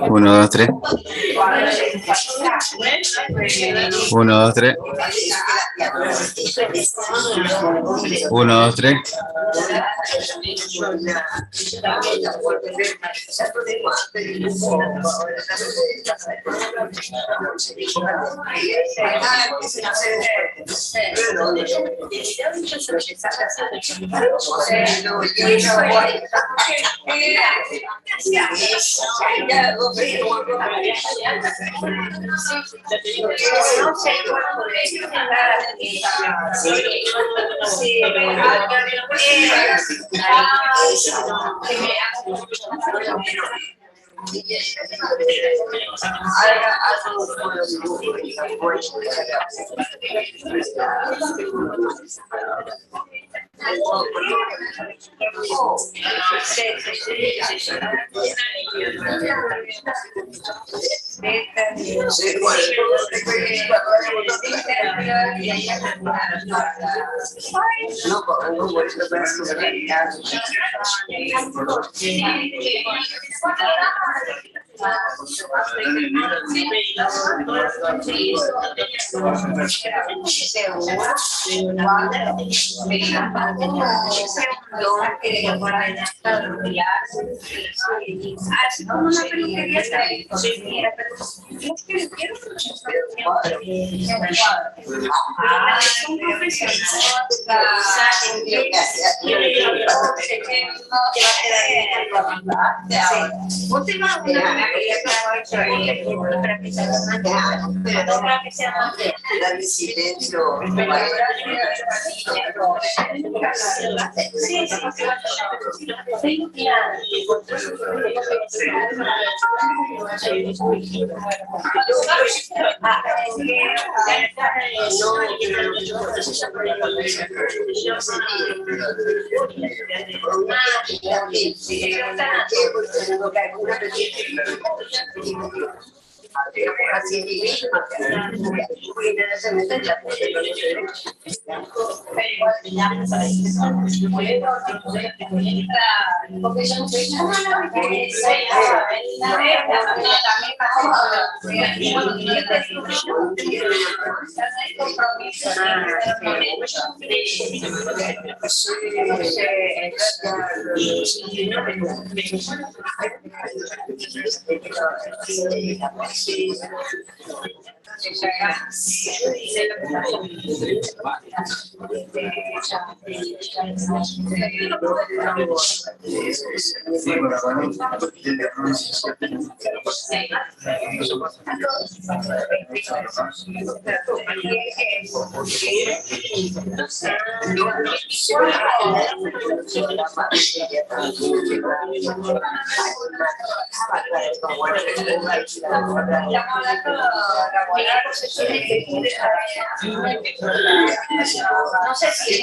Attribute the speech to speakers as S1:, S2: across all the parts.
S1: Uno, dos, tres. Uno, dos, tres. Uno, dos, tres.
S2: No sé si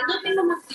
S2: No tengo más.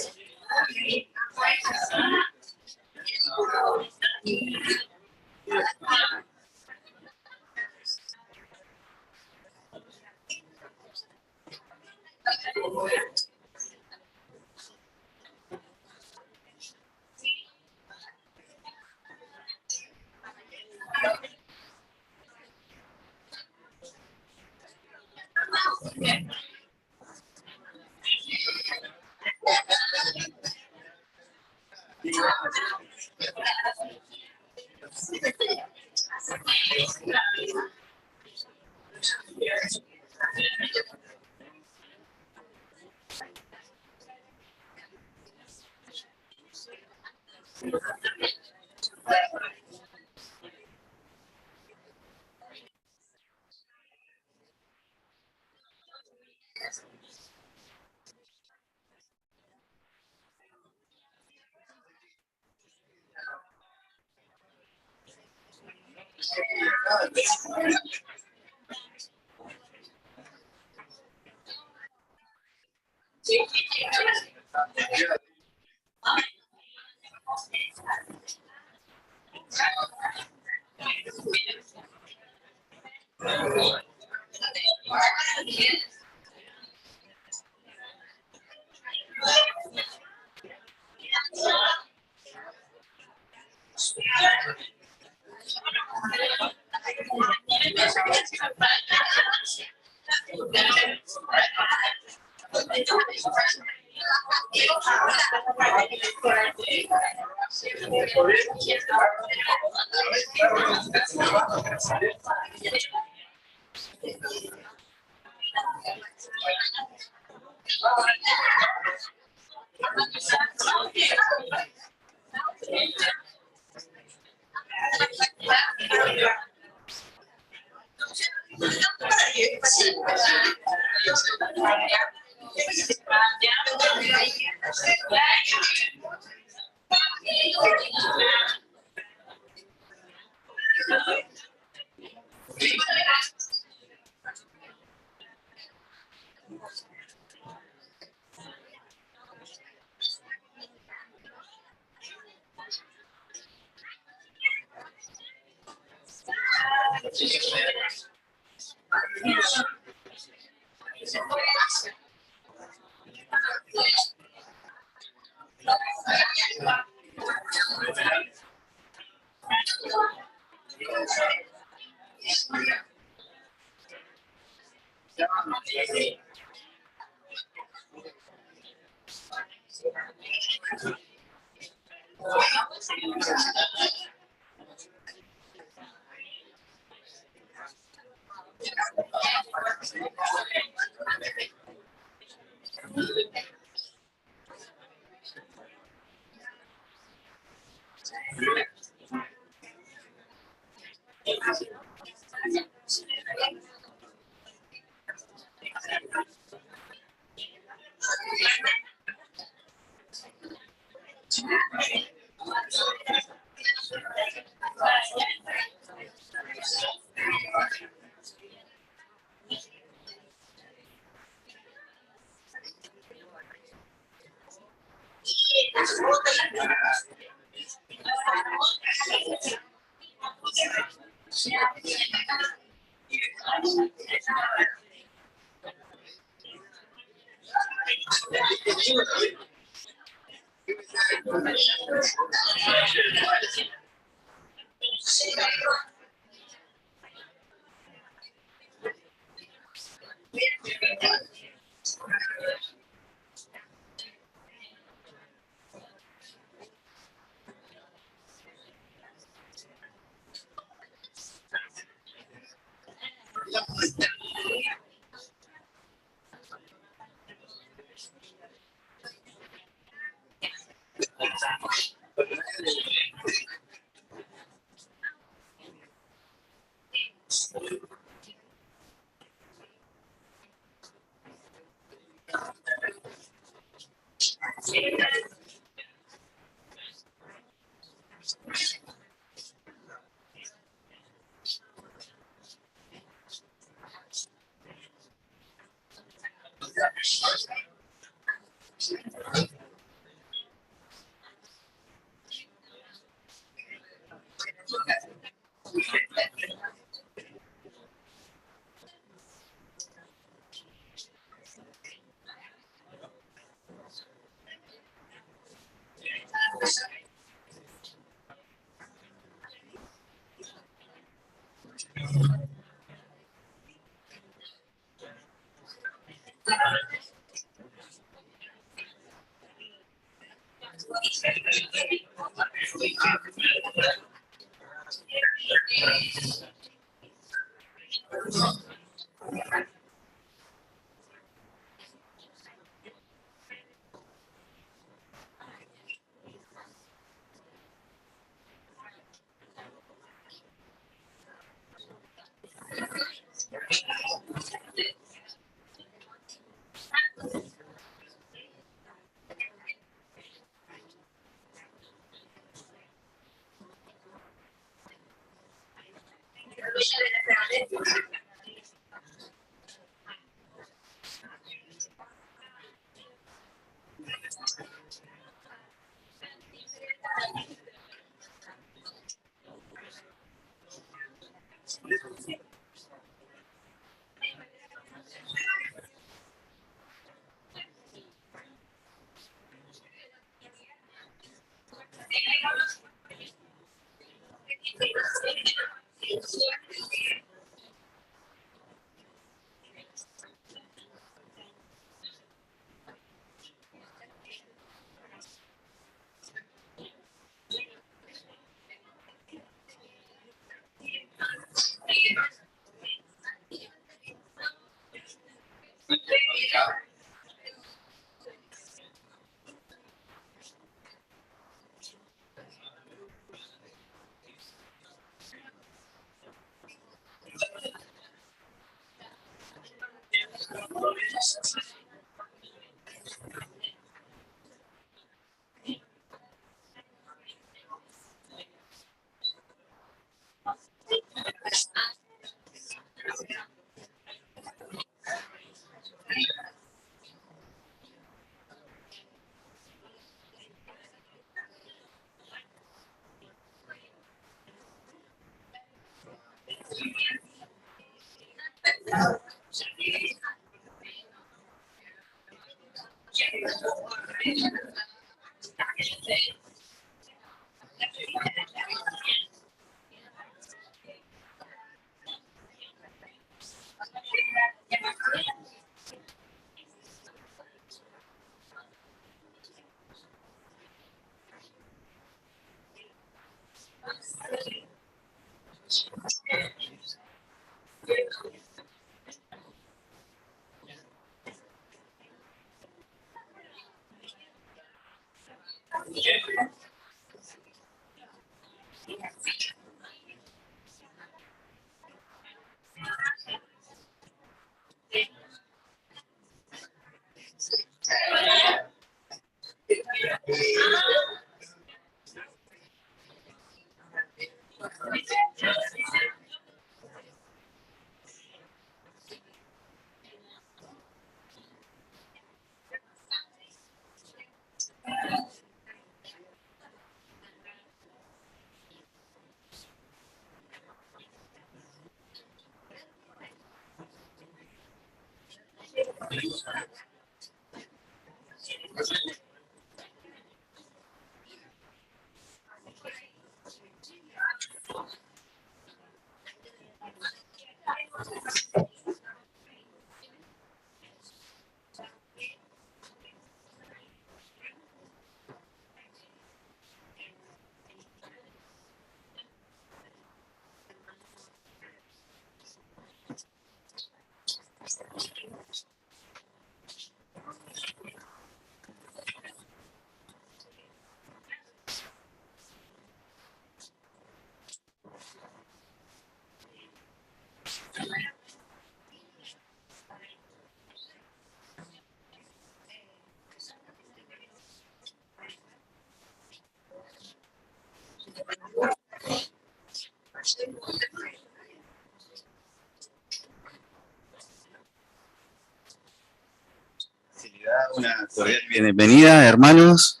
S1: Se le da una cordial bienvenida, hermanos.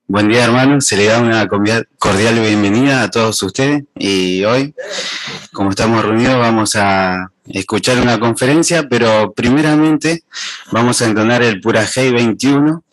S1: Buen día, hermanos. Se le da una cordial bienvenida a todos ustedes. Y hoy, como estamos reunidos, vamos a escuchar una conferencia, pero primeramente vamos a entonar el Purajei 21.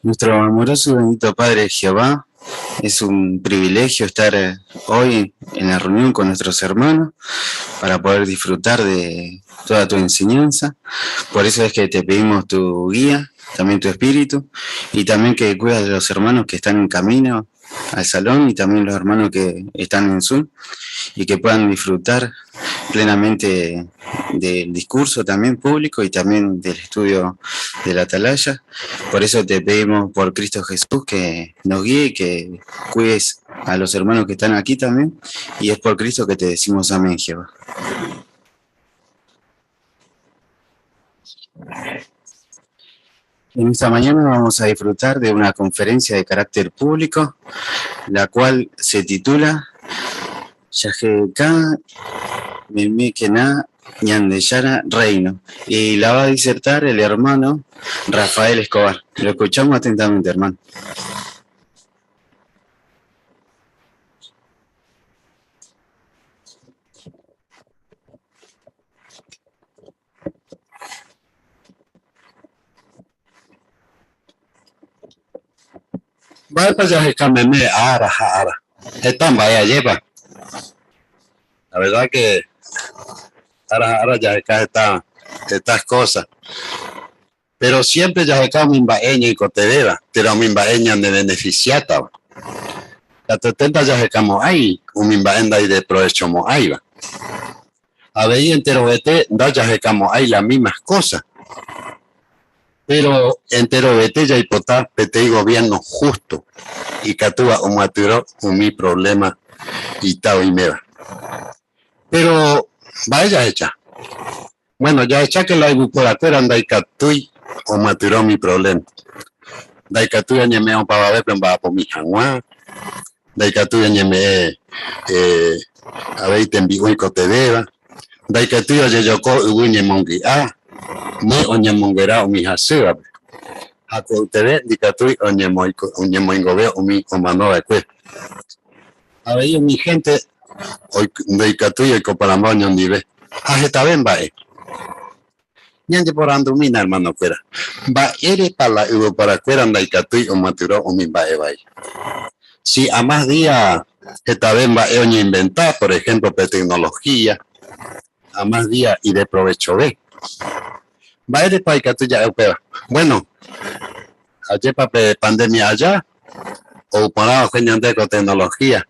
S1: Nuestro amoroso y bendito Padre Jehová, es un privilegio estar hoy en la reunión con nuestros hermanos para poder disfrutar de toda tu enseñanza. Por eso es que te pedimos tu guía, también tu espíritu, y también que cuidas de los hermanos que están en camino al salón y también los hermanos que están en Zoom, y que puedan disfrutar plenamente del discurso también público y también del estudio de la atalaya. Por eso te pedimos por Cristo Jesús que nos guíe y que cuides a los hermanos que están aquí también, y es por Cristo que te decimos amén, Jehová. En esta mañana vamos a disfrutar de una conferencia de carácter público, la cual se titula Yajeka Memekena Ñandeyara Reino, y la va a disertar el hermano Rafael Escobar. Lo escuchamos atentamente, hermano.
S3: Vaya Yajeka Meme Ara. Están vaya lleva. La verdad que ahora Yajeka está estas cosas. Pero siempre Yajeka Mimbaeña y Cotedera, pero Mimbaeña de beneficiata. La tetenta Yajeka Moai, un Mimbaenda y de provecho Moai. A ver, entero vete, da Yajeka Moai las mismas cosas. Pero entero vete ya hipotar pete y gobierno justo. Y catúa un maturo un mi problema y tao y meva. Pero vaya hecha. Bueno, ya hecha que la ibuporatera anda y catui o maturó mi problema. Daikatu añemeo para ver pero va por mi jangua. Daikatu añeme a ver te envío y cotedera. Daikatu ya yoko uñe mongi me oñemongera o mi haseba. Hako utere dikatu oñemoingobe o mi comando de cue. A ver mi gente hoy Daikatu y copalambaño ni ve. Ajeta ven va Ñande por andumina, hermano, fuera. Va, eres para la Ugo para fuera, anda y catui o maturó o mi va. Si a más días, esta vez va a inventar, por ejemplo, de tecnología, a más días y de provecho ve. Va, eres para catui ya, bueno, ayer para pandemia allá, o para que ñande con tecnología,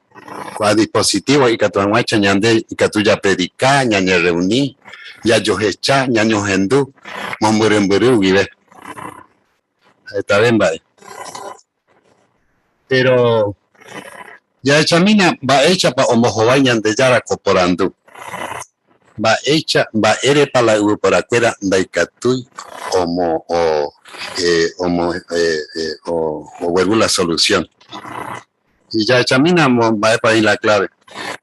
S3: con dispositivos y que tu anguacha ñande y que tu ya predica, ñañe reuní, ya yo hecha, ñaño hendú, momburemburu, vive. Está bien, vale. Pero ya hecha mina va hecha para homojoba ñande yara coporandú. Va hecha, va ere para la para cuera daikatui o vuelvo la solución. Y ya chamina va para ir la clave.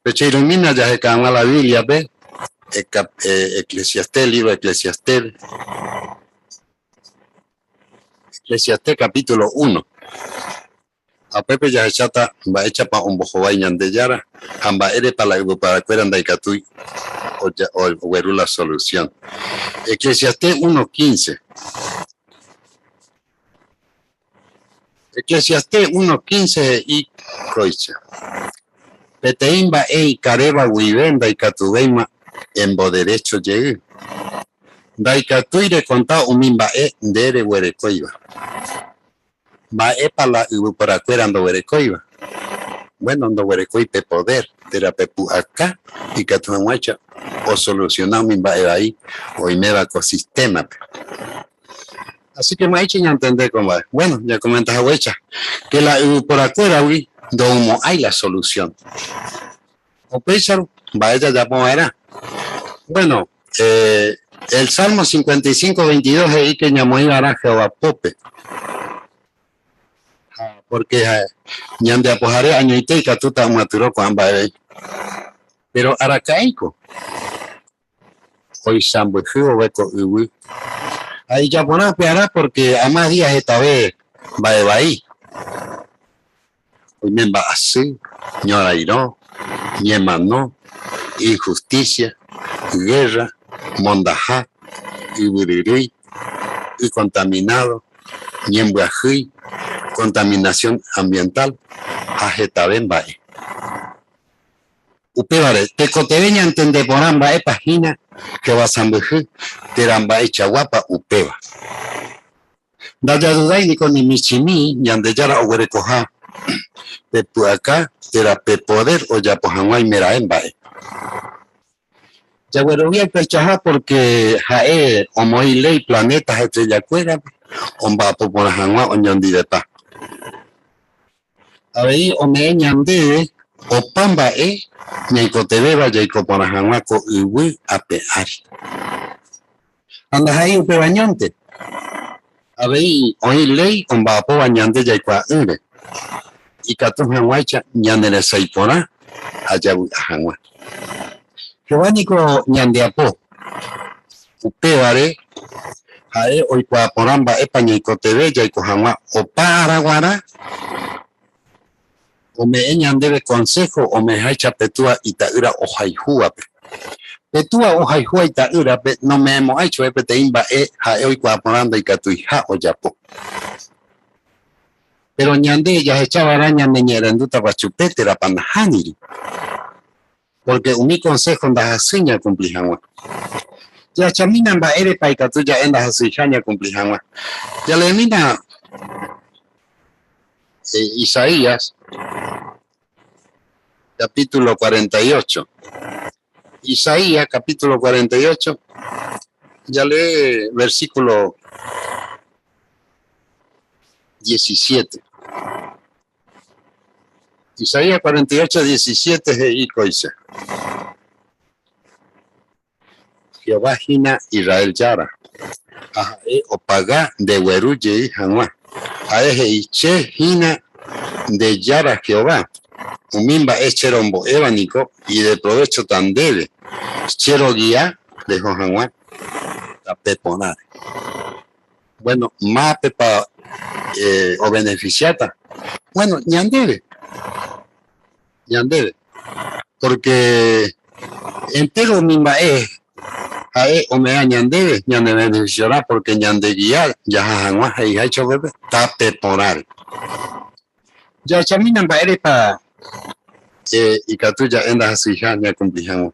S3: Pero ilumina ya se calma la Biblia, ve, Eclesiastés, libro de Eclesiastés capítulo 1. A Pepe ya chata va hecha para un bojo vayan de yara, amba ere para la para cueran daikatui o vuelvo la solución. Eclesiastés 1:15. Eclesiastés 1:15 y coicha. Peteimba ei careba huivenda y catubeima en boderecho llegue. Daikatuire contado umimba dere huerecoiba. Va para la para cuerando huerecoiba. Bueno, ando huerecoi pe poder, terapepu acá y catuamuacha o solucionar umimba ahí o imeba ecosistema. Así que me ha hecho entender cómo va. Bueno, ya comentas huecha que la por afuera donde hay la solución. O pensar, vaya ya cómo era. Bueno, el Salmo 55:22 es ahí que llamó a Jehová Pope. Porque ñande apojare año y te catuta maturo cuando va. Pero aracaico. Hoy sambo jugo hueco uy. Ahí ya poner peará porque a más días esta vez va de ahí. Hoy me va así, ñora iró, ñemano, injusticia, guerra, mondajá, iburirí, y contaminado, ñembuají, contaminación ambiental, ajetaben bae. Upevare, te cotebeña entende por amba página que vas a mbejú, teramba echa guapa upeva. Daya dudai ni con ni michimi, ñandeyara o huerecoja, pepu acá, terape poder o ya pojanguay meraen bae. Ya huerovía pechaja porque jae o moi ley planetas estrella cuera, omba popona jangua o ñandi de pa. A ver, o me ñande o pamba ñaicotebeba yaicopona jangua ko uwi apeari. Andas ahí upe bañonte. A ver, hoy ley omba po bañante yaicua ure. Y catus janguacha ñandere saipora allá jangua. Giovannico ñandeapo. Upevare jae hoy kwa poramba ñaicotebe yaico jangua o paraguara. O me ñandebe consejo o me hacha petua itaura o jaijua. Petua o jaijua itaura no me hemos hecho te imba jae hoy kwa poranda y catuija o yapo. Pero ñande ya echaba araña meñeranduta pachupete la panajani. Porque un mi consejo en las haciñas cumplijanwa. Ya chamina va ere paikatuya en las haciñas cumplijanwa. Ya le mina Isaías capítulo 48. Isaías capítulo 48. Ya lee versículo 17. Isaías 48:17 y dice: Jehová jina Israel yara. O paga de hueruye janua. Aeje iche jina de yara Jehová. Umimba es cherombo evanico y de provecho tan debe. Chero guía de Johanwa. La peponare. Bueno, más pepa o beneficiata. Bueno, ñandebe. Ñandebe. Porque entero mimba o me ñandebe, ñande beneficiará porque ñande guiar, ya Johanwa y hecho bebé. Ta peponare. Ya chaminan ba ere pa y catuya en las hijas ya cumplíamos.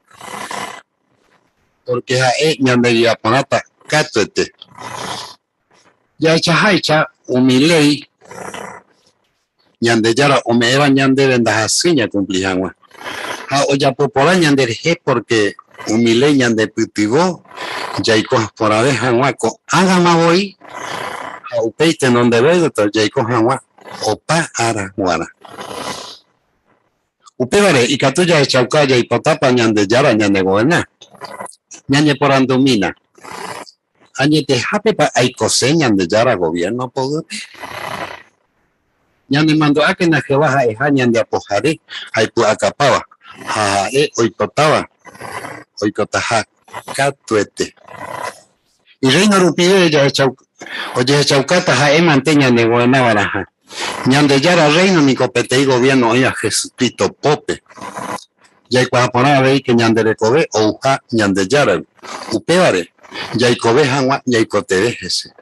S3: Porque ñande guía ponata catuete. Ya haicha umilei ñande yara o me eva ñande vendas asiña cumplijanwa. Ha oya popora ñande reje porque humilé ñande putivo, yaiko por abejanwa ko hágama voy, ha upeite donde veo, yaiko janwa, opa ara guara. Upevare, y catuya de chaucaya y potapa ñande yara ñande goberna. Ñande por andomina. Añe te jape pa aikose ñande yara gobierno poder. Ñande mando a que na que baja eja ñande apojare, hay pu acapaba. Ha hoy potaba. Hoy cotaja catuete. Y reino rupide ya chauca. Oye chaucata ja manteña de goberna baraja. Ñande yara reino mi copete y gobierno hoy a Jesucristo pope. Ya por ahí que ñande recobe o uja ñande yara. Upevare. Ya cobe janwa ya cote déjese.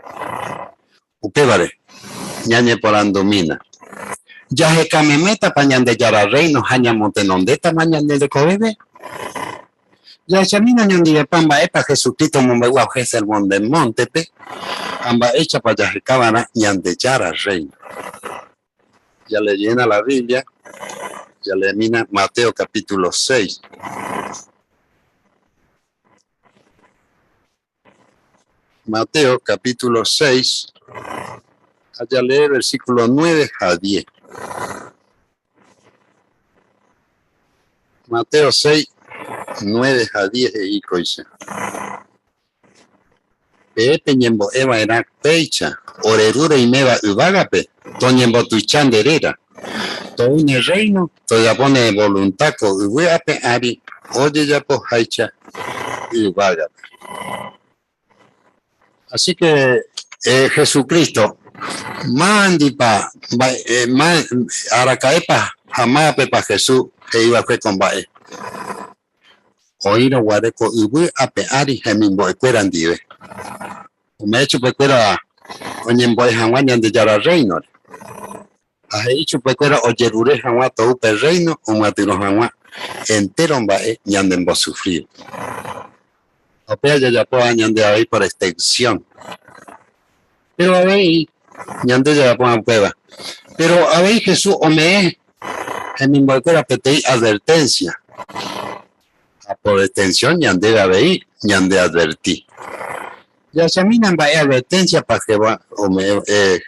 S3: Upevare. Ñañe por andomina. Ya je camemeta pa ñande yara reino jaña montenondeta mañande de cobebe. Ya chamina ñande de pamba epa Jesucristo mombewa el monte montepe. Amba hecha para ya cabana ñande yara reino. Ya le llena la Biblia. Ya le mina Mateo capítulo 6. Mateo capítulo 6. Allá lee versículo 9 a 10. Mateo 6, 9 a 10 y coisa. Peñembo Eva era pecha, orerura y meva ubagape, toñembo tuichanderera. Todo un reino, todo pone voluntad con uape ari, oye ya po haicha ubagape. Así que Jesucristo mandi pa aracaepa jamás pepa Jesús que iba a fue con bae. Oíro guareco ubu ape ari gemimbo ecueran dive. Me hecho pecuera oñembo jamás de yara reino. Ha hecho pecuera oyerure jamás todo per reino o matiro jamás entero bae ñandembo sufrir. Opea ya puedo ñande ahí por extensión. Pero a ver, ñande ya pongo prueba. Pero a ver, Jesús, o me en mi bolquera petei advertencia. A por extensión, ñande a ver, ñande advertí. Ya se minan va advertencia para que va, o me,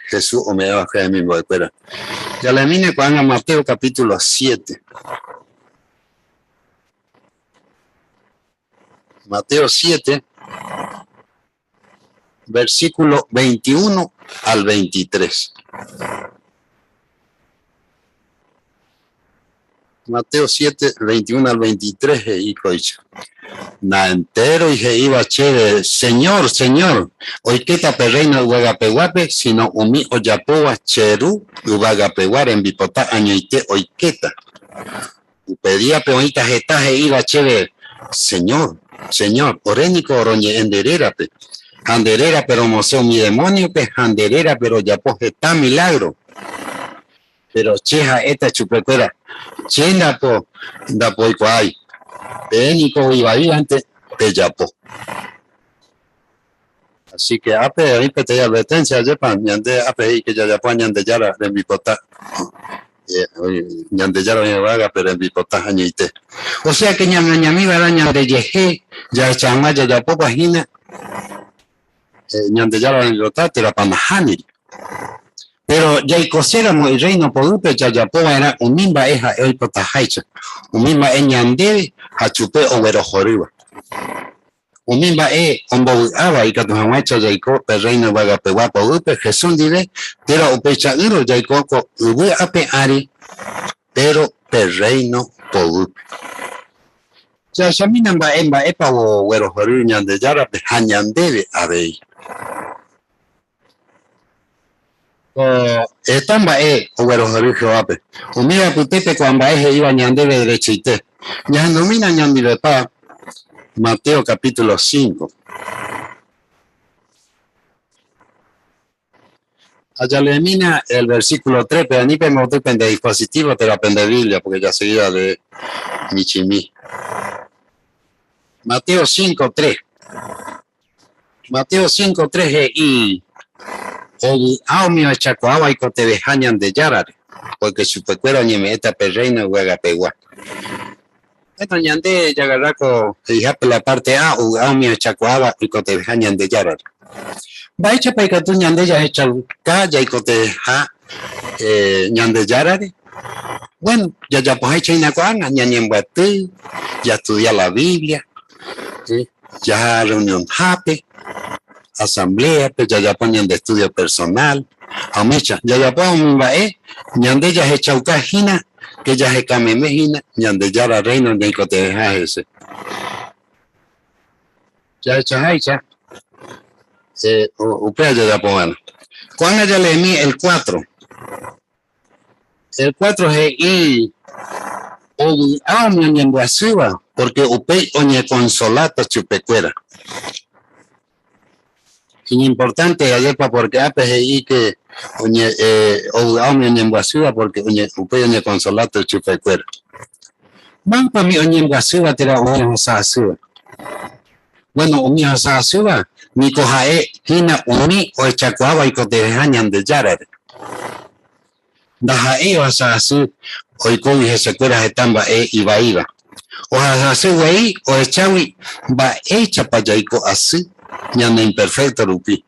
S3: Jesús, o me va a en mi bolquera. Ya le mine cuando Mateo capítulo 7. Mateo 7, versículo 21 al 23. Mateo 7, 21 al 23, y coicha. Na entero y que iba chévere, Señor, hoy que ta perreina uagapeguape, sino umi oyapoa cheru uagapeguar en bipota añoite hoy queta. Pedía peonita getaje iba chévere, Señor, orénico oroñe enderera pe. Janderera pero moseo mi demonio pe janderera pero ya pues está milagro. Pero cheja esta chupecuera. Chena po da po igual. Pénico iba ahí antes te yapo. Así que ape ahí te advertencia ya pan ñande ape que ya po ñande yara en mi pota. Ñande yara me vaga pero en mi pota añite. O sea que ñami va ñande yeje ya chama ya po página. Ñande yara en rotate la pamajani. Pero ya y coséramos el reino podupe ya po era un mimba eja el potajaicha. Un mimba ñande hachupe o vero joriba. Un mimba ombo aba y catuhamacha ya y co el reino vaga pewa podupe Jesús dire pero upecha iro ya y coco ubu ape ari pero el reino podupe. Ya shaminan ba emba epa o vero joriba ñande yara pe hañandebe abei. Están o bueno ape. O mira putepe cuando iba ñande de derechite. Ya domina ñandi de pa. Mateo capítulo 5. Allá le mina el versículo 3, pero ni me depende de dispositivo, te la pende Biblia, porque ya seguida de Michimí. Mateo 5, 3. Mateo 5, 3 y o aumio chacoaba y cote bejañan de yarare. porque su pecuera ni me eta perreina huega pegua. Esto ñande ya agarraco, la parte A, o mi chacuaba y cote ñande yarar. Va hecha para que tú ñande ya hecha ya y cote ñande yarare. Bueno, ya pues hecha inacuana, ya estudia la Biblia, ya reunión jape, asamblea, pues ya ponían de estudio personal, amecha, ya ponen ñande ya hecha ucajina, que ya se camemejina, ñande ya la reina de cote ese. Ya hecha, upea ya ponen. ¿Cuándo ya le mi el 4? El 4 es y en Guasuba, porque upei oñe consolata chupecuera. Importante ayer porque y que oñe en Guasuba, porque upei oñe consolata chupecuera. Van para mi oñe en Guasuba tira oñe osasuba. Bueno, oñe osasuba, mi cojae hina uni o echacuaba y cotejañan de yarare. Daja vas a hacer hoy con se cuera estamba y va iba o a hacer güey o echawi va hecha para yaico así ñanda imperfecto rupi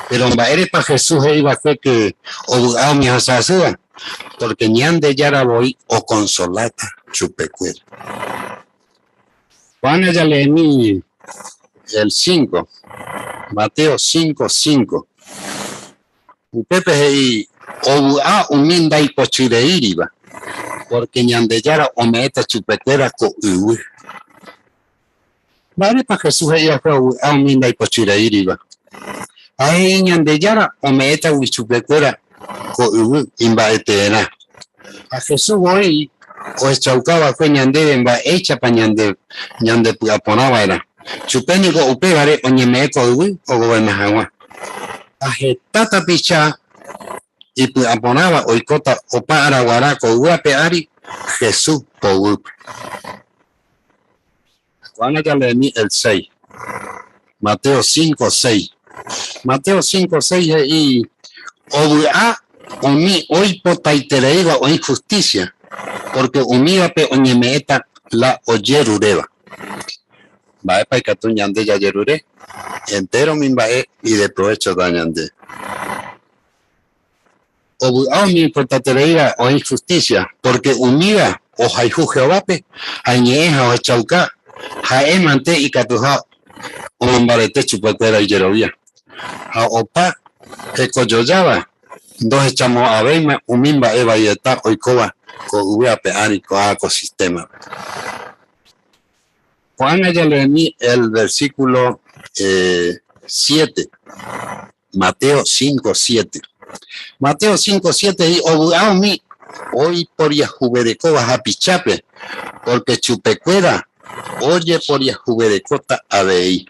S3: pero va eres para Jesús iba fue que o a mi hacer porque ñande yara voy o consolata chupecuera Juana ya le mi el 5 Mateo 5:5 Pepe y uminda y pochireiriba, porque ñandeyara o meta chupecuera co uy. Vale para Jesús ella fue uminda y pochireiriba. Ahí ñandeyara o meta uy chupecuera co uy imba etena. A Jesús hoy o chaucaba fue ñande imba hecha pa ñande aponaba era. Chupénico upegare o ñemeco uy o gobernajagua. Ajetata picha y aponaba oicota o para guaraco guape ari Jesús po Juana ya le di el 6 Mateo 5:6 Mateo 5:6 y o mi hoy potaitereiva o injusticia porque umida pe oñemeeta la oyerureva va para que tú ñande ya yerure entero mimbae y de provecho dañande o mi portatereira o injusticia, porque unida o jaihu Jehovape, añeja o chauca, jaemante y catuja, o mambarete chupacuera y yerovia. A opa, ecoyoyaba, dos echamos a veima, umimba eva y eta, oikoba, co uape ánico a ecosistema. Juan ya leí el versículo 7, Mateo 5:7. Mateo 5:7 y mi hoy por Yajuberecoba a Pichape, porque chupecuera oye por Yajuberecota a Bei.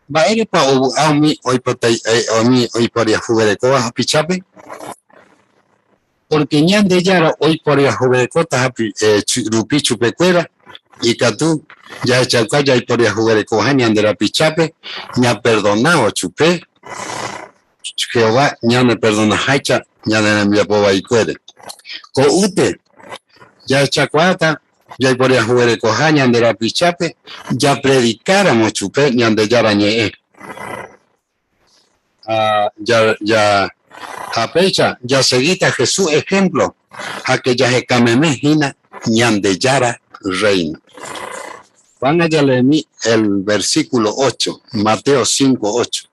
S3: Va a ir para mi hoy por Yajuberecoba a Pichape, porque ñande yara hoy por Yajuberecota a Rupi chupecuera y Catú ya echauca ya y por Yajuberecoba ñande la Pichape, ña perdonado chupé. Jehová ya me perdona hacha ya me envía poba y cuere co ute ya chacuata ya podría jugar de cojaña de la pichape ya predicáramos chupé ya de ya bañé ya apecha ya seguita Jesús ejemplo a que ya se camemejina ya de yara reina. Van a leer el versículo 8 Mateo 5:8.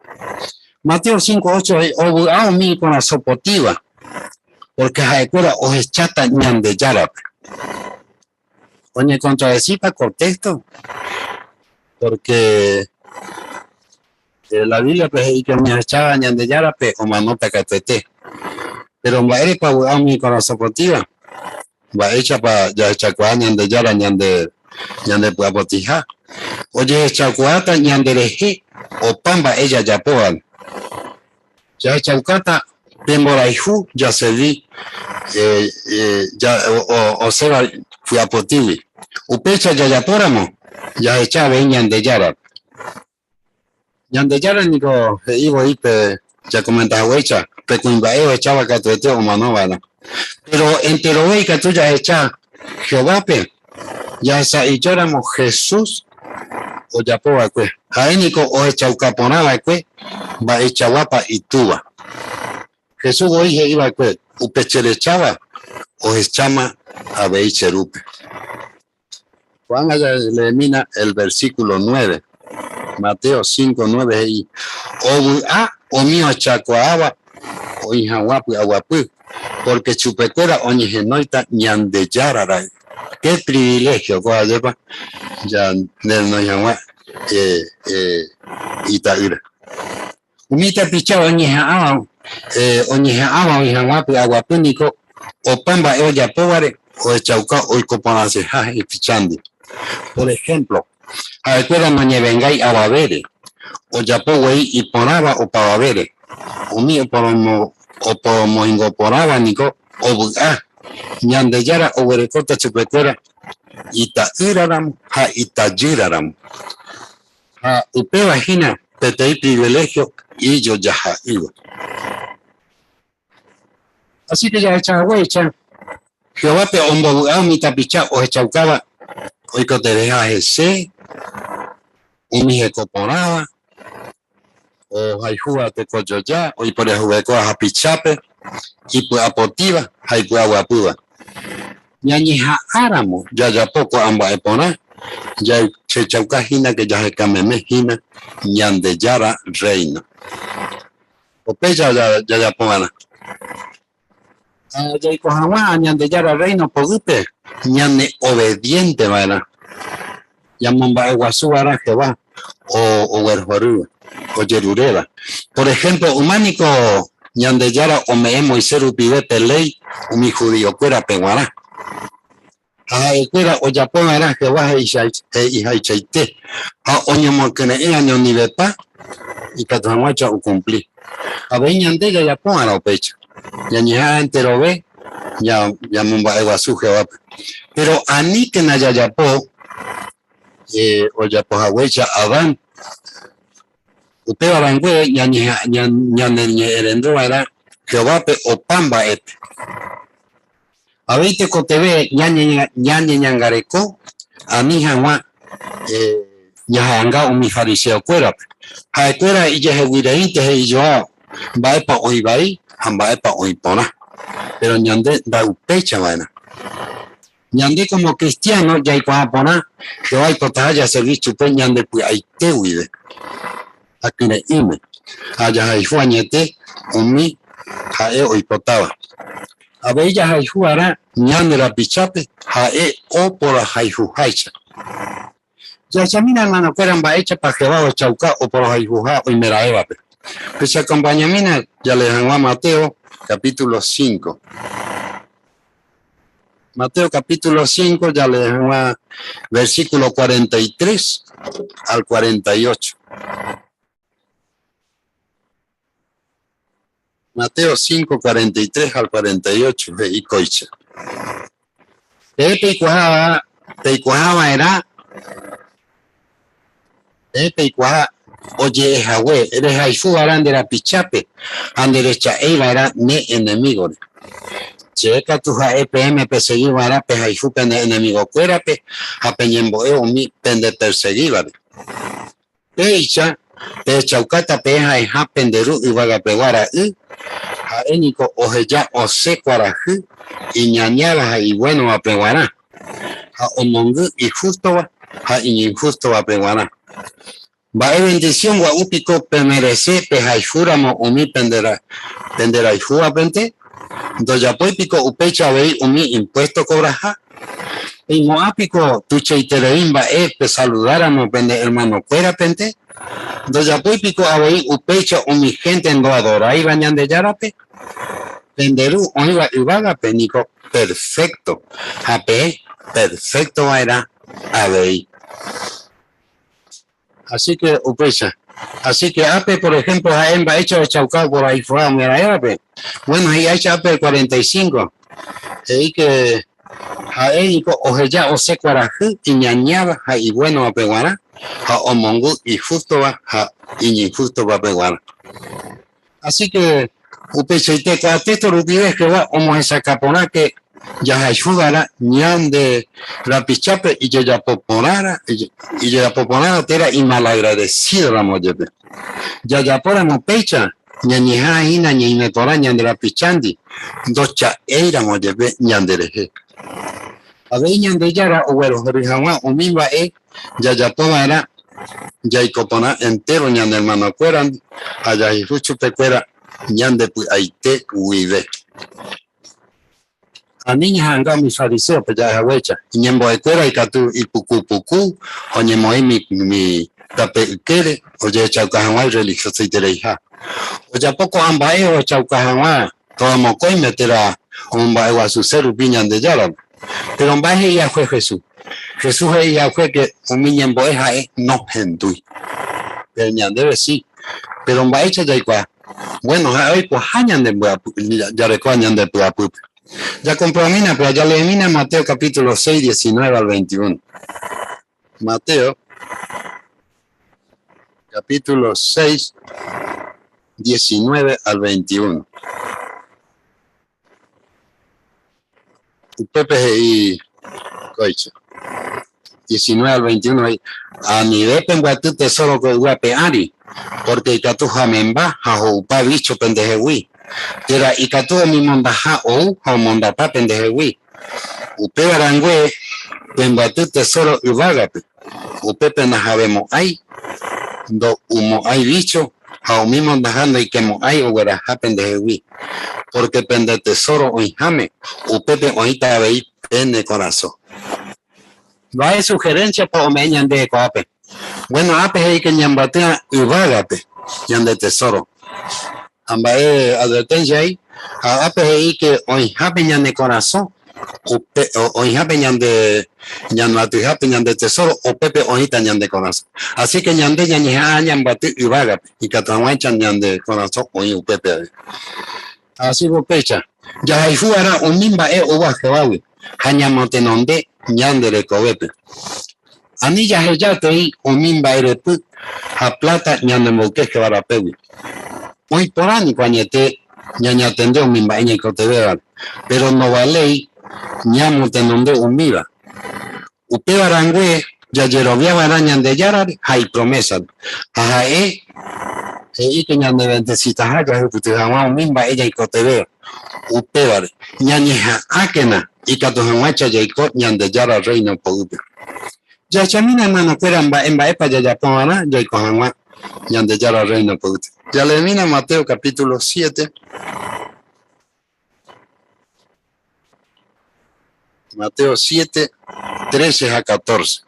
S3: Mateo 5:8 es mi con la sopotiva, porque jaecuera o es chata ñande yarap. Oye, contradecita contexto, porque la Biblia pues y que me echaba ñande yarap o manota catete. Pero va a ir para mi con la sopotiva, va hecha para ya chacuá ñande yara ñande puapotija. Oye, chacuata ñande leje o pamba ella ya poan. Ya chaucata temoraihu ya se vi ya o sea fui a potivi upecha ya yapóramo ya echaba ñande yara nico ibo ipe ya comentaba huecha pecuimbaeo echaba catueteo manóvana. Pero entero ve que tú ya echa Jehová pe, ya sa y lloramos Jesús o ya poa que. Jaénico o echa ucaponaba que va echa guapa y tuba. Jesús hoy iba que upechelechaba o echama a beicherupe. Juan allá elimina el versículo 9. Mateo 5, 9 y o mío chacoaba o inhaguapu aguapu porque chupecuera oñigenoita ñandeyarara. Qué privilegio, coadepa, ya no llama Itaúra. Umita pichao oñijaaba oñijaguapu aguapúnico o pamba olla povare o echauca o icoponaceja y pichandi. Por ejemplo, a escuela mañevengai a babere o yapowei y ponaba o pavavere o mío por moingoporaba nico o buga ñandeyara o berecota chupecuera itaíraram ha itayiraram ha upeva jina petei privilegio y yo ya iba. Así que ya echa huecha Jehová pe ombo buga mi tapicha o echaucaba hoy que te deja ese un hijo poraba o hay jugate coyoya hoy por el jugueco a pichape y pues apotiva hay pues aguapuda ñañija áramo ya poco amba epona ya se chaucajina que ya se camemejina ñandeyara reina o pecha ya pomana ya y cojagua ñandeyara reino pogupe ñane obediente vara llamamba eguasuara Jehová o huerjoru o yerureva. Por ejemplo, humánico ñandeyara o me moiseru pidete ley o mi judío cuera peguara. Cuera o yapongara Jehová y haichaite. O ñamokene e año ni bepa y catamacha o cumplir. A ver ñandega yapongara o pecho. Ñañija entero ve ya mumba eguasu Jehová. Pero ani que na yayapo o yapojahuecha Adán usted barangüe ñaneñe erendruara Jehová pe o pamba este a veinte coteve ñañe ñangareco ani jamás ñajanga o mi fariseo cuera jaecuera y yeheguireinte y yo va pa oibai hamba pa oipona pero ñande da upecha vaina ñande como cristiano ya ipa pona Jehová y potaya servicio pe ñande pu aite uide akine ime allá hay fuañete umi jae oipotaba a bella hay fuara ñande la pichape jae o por hay haicha ya chamina hermano que eran baecha para Jehová o chauca o por hay juja o meraeva pues acompañamina ya le dejamos a Mateo capítulo 5. Mateo capítulo 5, ya le dejamos a versículo 43 al 48. Mateo 5, 43 al 48, y coicha. Peikuajaba era, peikuajaba, oye, Jahwe, eres haifu aran de la pichape, anderecha eva era ne enemigo. Checa tu EPM perseguir vara pe haifu pende enemigo cuerape a peñembo mi pende perseguir pecha pe chaucata pe ha penderu y vaga peguara a enico ojeya o secuara y ñañala y bueno a peguara a omongu y justo a injusto a peguara va bendición wa upico pe merece pe haifuramo mi pendera y fua pente. Entonces ya pues pico upecha vei umi impuesto cobraja y moapico tu cheitereimba pe saludáramos pende hermano cuera pente entonces ya pues pico avei upecha umi gente en doadora y bañan de yarape penderu oiga ibaga penico perfecto ape perfecto era avei así que upecha. Así que APE, por ejemplo, a Emba hecho de Chaucao por ahí fue a APE. Bueno, ahí ha hecho APE el 45. Y que a Énico, Ojeya, Osecuarajú, y ñañaba, y bueno a Peguara, a Omongu, y justo va, y injusto va a Peguara. Así que Upecheite cuatesto rupides que va como esa capona que ya ayudara ñan de la pichape y ya poponara y ya poponara tera y malagradecido la moyepe. Ya poramos pecha ñañeja ina ñe tora ñan de la pichandi docha eira moyepe ñan de reje. A ver ñan de yara o bueno rijama o mimba ya pomara ya y copona entero ñan de hermano cueran allá y rucho pecuera ñan de aite uive. A niña hanga mi fariseo pe ya hawecha ñembo ecuera y catu y pucu o ñemo mi tape kere o ya chaucajanwa religioso y tereja o ya poco ambae o chaucajanwa todo mocoy metera un bae a su ser upiñan de yara pero ambae ya fue Jesús ya fue que un niño no gendui pero ñan debe sí pero ambae ya igual bueno hoy pues hañan de ya recuerdan de puapu. Ya compromina, pero ya le mina Mateo capítulo 6, 19 al 21. Mateo capítulo 6, 19 al 21. Pepe y Coicho. 19 al 21. A nivel penguatu tesoro que guapeari. Porque catu jamemba, jaupa bicho pendejewi. Era y catu mi mondaja o mondapa pendejewi. Upe arangüe, penguatu tesoro uvagape. Upepe na sabemos ay. Do humo hay bicho. A mismo bajando y que mo hay o guaraja pendejewi. Porque pende tesoro o jame. Upepe oita veí pende corazón. No hay sugerencia por meñan de coape. Bueno, ape hay que ñambatea uvagape. Ñan de tesoro. Ambae advertencia ahí. Ape hay que hoy jape ñan de corazón. Hoy jape ñan de ñan de tesoro. O pepe oita ñan de corazón. Así que ñan de ñan bate uvagape. Y catahuanchan ñan de corazón hoy upepe. Así lo pecha. Ya hay fuera un nimba uva jebawi. Hañamote nonde ñan de recovepe. Anilla heyate y un nimba erepu. A plata ñan de moque que va a pewi. Muy por ani cuañete ñañatende un mimba y cotevera. Pero no vale ñamote nonde un miba. Upe barangüe ya yerovia barañan de yarar hay promesa. Ajá y que ñan de ventecitas haya que un mimba ella y cotevera. Upe bar ñañeja akena y catojanguacha yaiko ñan de yara reino pogupe. Ya chamina mano fueran en baepa ya pomana ya cojanwa ñan de yara reino pogupe. Ya le mina Mateo capítulo 7. Mateo 7, 13 a 14.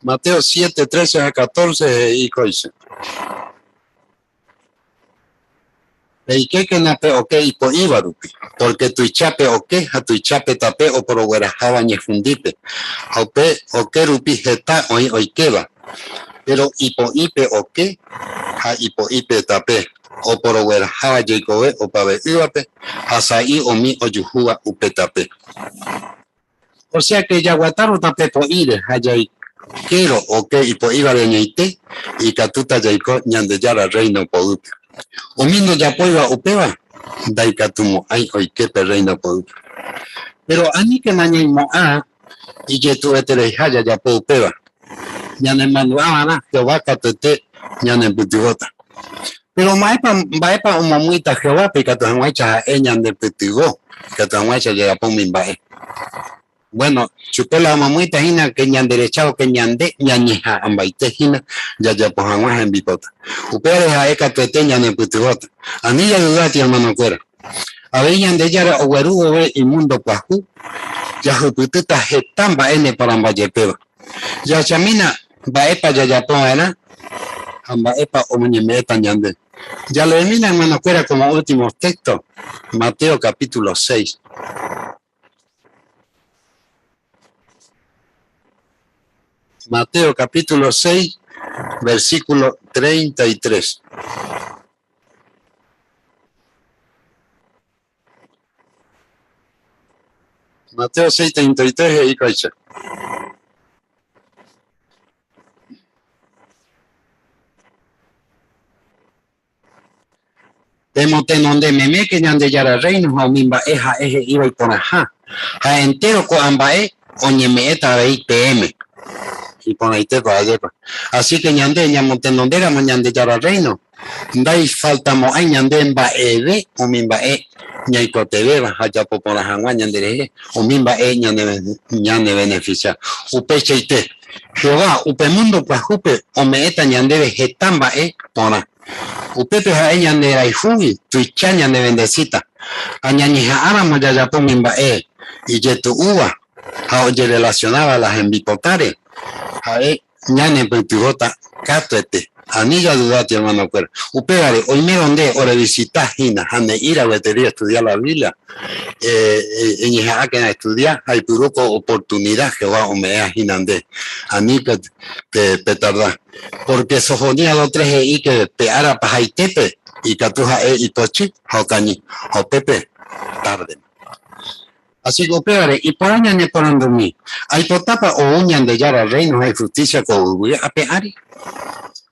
S3: Mateo 7, 13 a 14 y coise. ¿Y qué que nape o qué y po ibarupi? Porque tu chape o qué, a tu chape tape o por guerajaba ni fundipe. O qué rupi jeta o queba. Pero hipo ipe o qué, a hipo ipe tape. O por guerajaba yecobe o pave ibape. Asaí o mi o yuhua upetape. O sea que yaguataro tape po ire, hayay quiero o que y po iba de ñeite y catuta yaico ñande yara reino po upe. O mindo ya poiba upeba, daikatumo ay hoy que reino po upe. Pero ani que nañimo y que tu eterejaya ya po upeba. Ñane manuana que va catete ñane butigota. Pero maepa uma muita Jehová pe catuanguacha eñan de petigo, catuanguacha llega po mimbae. Bueno, chupé la mamuita hina que ñan derechado que ñande ñañeja ambaite hina ya pojanguaja en bipota. Upere ja eka tete ñane putigota. Anilla dudati hermano cuera. A ver ñan de yara o guerugo ve inmundo pajú. Ya juputita jetamba ene para ambayepeba. Ya chamina baepa ya pongana. Ambaepa o muñemeta ñande. Ya le mina hermano cuera como último texto. Mateo capítulo 6. Mateo capítulo 6, versículo 33. Mateo 6, 33 y coicha. Temote donde meme que ñande yara reino o mimba eja eje iba y por ajá. Ja entero ko ambae o ñeme eta de IPM. Y por ahí te va a. Así que ñande ñamote donde era ñande yara reino. Dai faltamos ay ñande emba ebe o mimba ñaiko te beba allá por la jangua ñande o mimba ñande beneficia. Upe cheite. Jehová, upe mundo pues upe o me eta ñande vegetamba pona. Upepe ha ella de la ifugi, tu chaña de bendecita. Añañija arama ya ya mimba y ye tu uva. Ha oye relacionaba a las embipotare. Ha ñane pentujota catuete. Anilla dudati hermano cuero. Upegare, hoy me donde ora visita hina, ande ir a vetería estudiar la Biblia. En que estudiar, hay puruco oportunidad que va o me hinande. A mí te petarda. Porque sojonía los tres y que te ara pajaitepe y catuja y tochi, jocañi, o pepe, tarde. Así que opérale, y por año ne porando mi. Hay potapa o uñan de yara reino, hay justicia con a peari.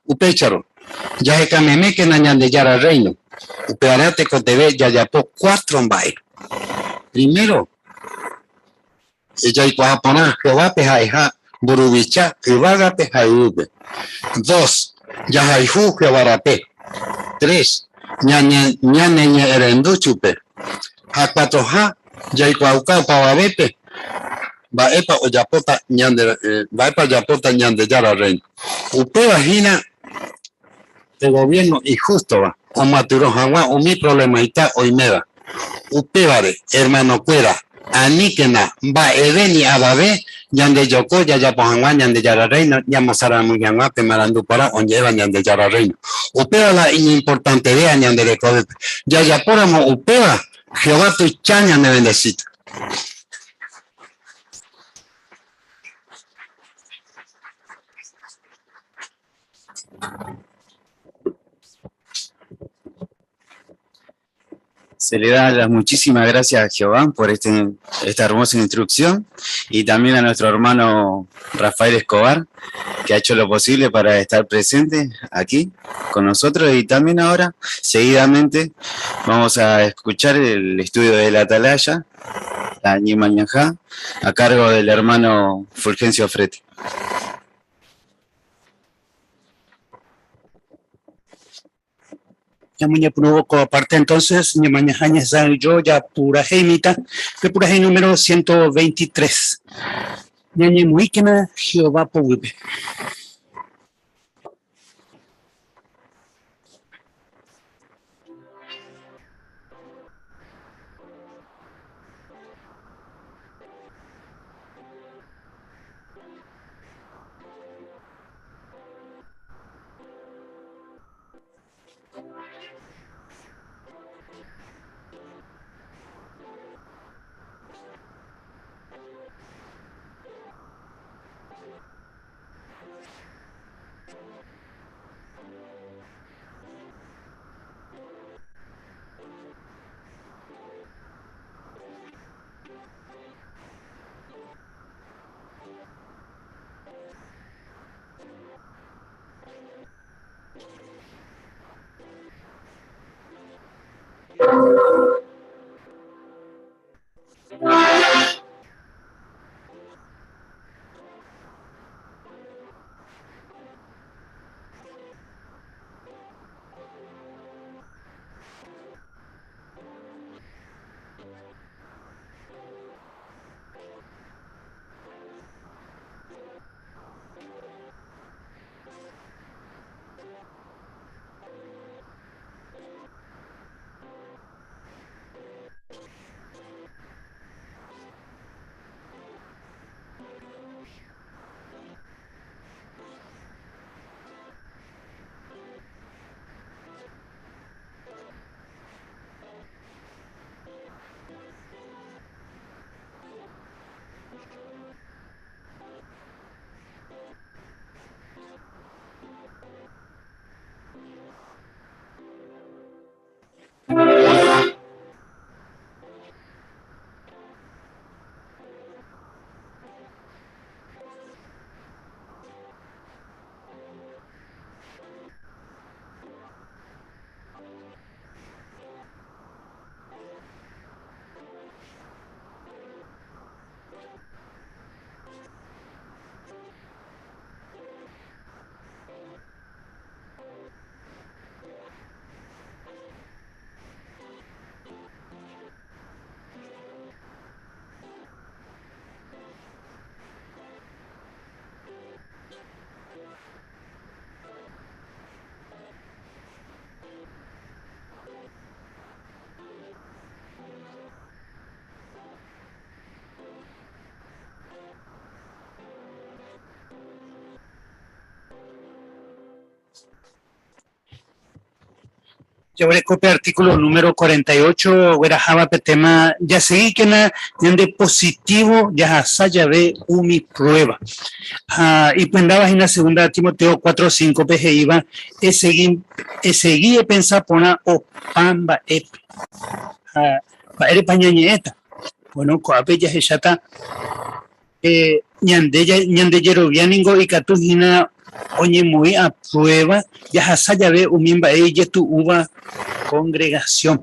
S3: Upécharo, ya se cameme que nañan de yara reino. Upearate con TV ya ya po 4 mbae. Primero, ella y cuajapona, Jehová pejaja, burubicha, Jehová pejayube. 2, Yahaifu Jebarape. 3, Ñaña Erenduchupe. A 4, Yaicuauca Pavabepe. Baepa o Yapota Ñande, Baepa Yapota Ñande Yara Reino. Upe vagina de gobierno injusto va. O maturo jangua, o mi problema está hoy me va. Upe vare, hermano cuera. Aníquena, va Edeni Ababe. Ñande Yoko, ya Japojangua, Ñande Yara Reino, Yamasara Muyangua, Pemarandu para, on lleva Ñande Yara Reino. Upea la importante idea, Ñande de Kobe. Ya Yapóramo, Upea, Jehová tu chaña me bendecita.
S1: Se le da las muchísimas gracias a Jehová por esta hermosa instrucción y también a nuestro hermano Rafael Escobar, que ha hecho lo posible para estar presente aquí con nosotros. Y también ahora, seguidamente, vamos a escuchar el estudio de la Atalaya, la Ñimañajá, a cargo del hermano Fulgencio Frete.
S4: Ya muñe provocó aparte entonces, ni mañana yo ya pura gemita, que pura gen número 123. Ñañe muíquena, Jehová Powipe. Yo voy a copiar artículo número 48, Guerajaba Petema, ya seguí que na, de positivo, ya saya ve mi prueba. Y pues andaba en la segunda Timoteo 4:5, peje iba, seguí pensar por una o pamba epe. Ba ere pañañeta. Bueno, coape ya está, ñande yerovianingo y catujina. Oye, muy a prueba, ya saya ve umimba ella tu uva congregación.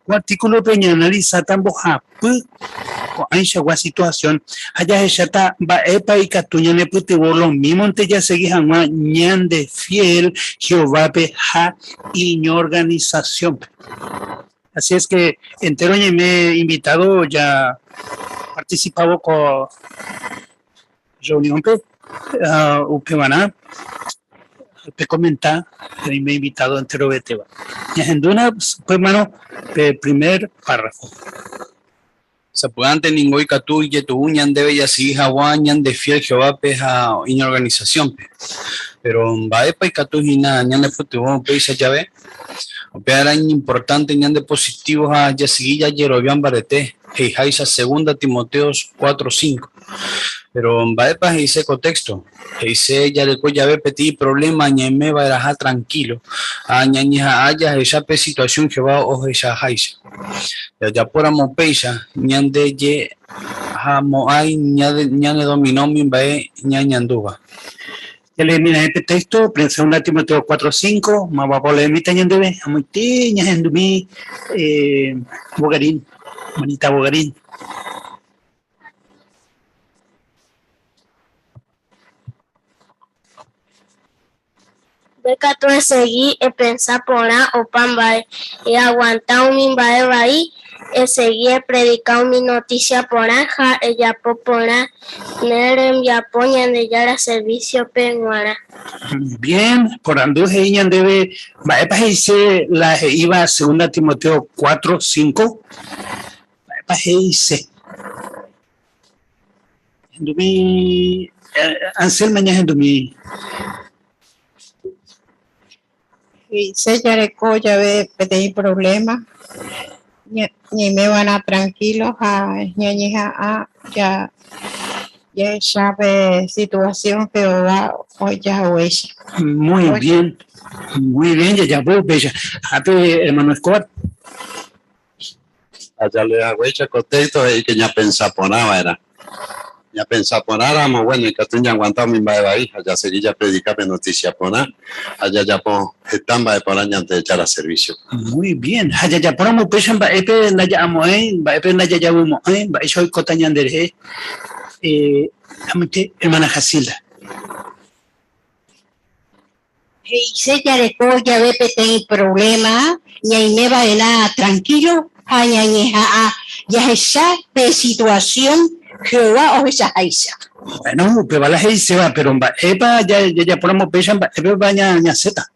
S4: Un artículo peña analiza tambo hapu con aisha gua situación. Allá ella va epa y catuña ne putivo lo mismo ante ya seguí jamás ñan de fiel Jehová peja y mi organización. Así es que entero me he invitado ya participado con reunión Upemana, te comenta, me he invitado entero Beteba. Y en Duna, pues, mano, el primer párrafo.
S5: Se puedan tener hoy catu y tu uñan debe ya si hawañan de fiel Jehová peja en organización. Pero va epa y catu y na ñan de futuro peisa ya ve. O era importante ñan de positivos a ya si ya yerobian barete. Heijaisa segunda Timoteos 4:5. Pero va ese contexto, ese ya le ya ve petit problema ñeme va a tranquilo, ñaña haya esa situación que va o esa haisa, ya por amopeisa ñande ye hamo hay ñane dominó mi va ñañanduba.
S4: Ya le mira este texto, segunda Timoteo 4:5, más va por la mitad ñande ve, amuite ñandumi bogarín, manita bogarín.
S6: Beca tu seguir e pensar por o pambae y aguantar un mimbae bahí e seguir predicar mi noticia por ja ella popora nerem ya poñan de ya servicio penguara.
S4: Bien, por anduje iñan debe va dice la iba segunda Timoteo 4:5 va dice endumi Anselma ña endumi
S7: Se yareco ya ve hay problema ni me van a tranquilos a ñañeja a ya sabe situación que va hoy ya hoy.
S4: Muy bien, ya vos bella. Hermano Escobar.
S3: Allá le hago hecha contexto y que ya pensaponaba era. Ya pensaponáramos, bueno, y que tú ya aguantado mi va ahí, allá seguía predicando noticia poná, allá ya po están va por año antes de echar a servicio.
S4: Muy bien, allá ya ponemos pesan va epe na ya amoe, va epe na ya humo, va eso cotañan de amite hermana Jasilda.
S7: Se yareco ya ve hay problema y ahí me va a tranquilo, ya esa situación Jehová o esa Aisha.
S4: Bueno, pero la gente se va, pero epa ya ponemos pesan va epe baña ñaceta.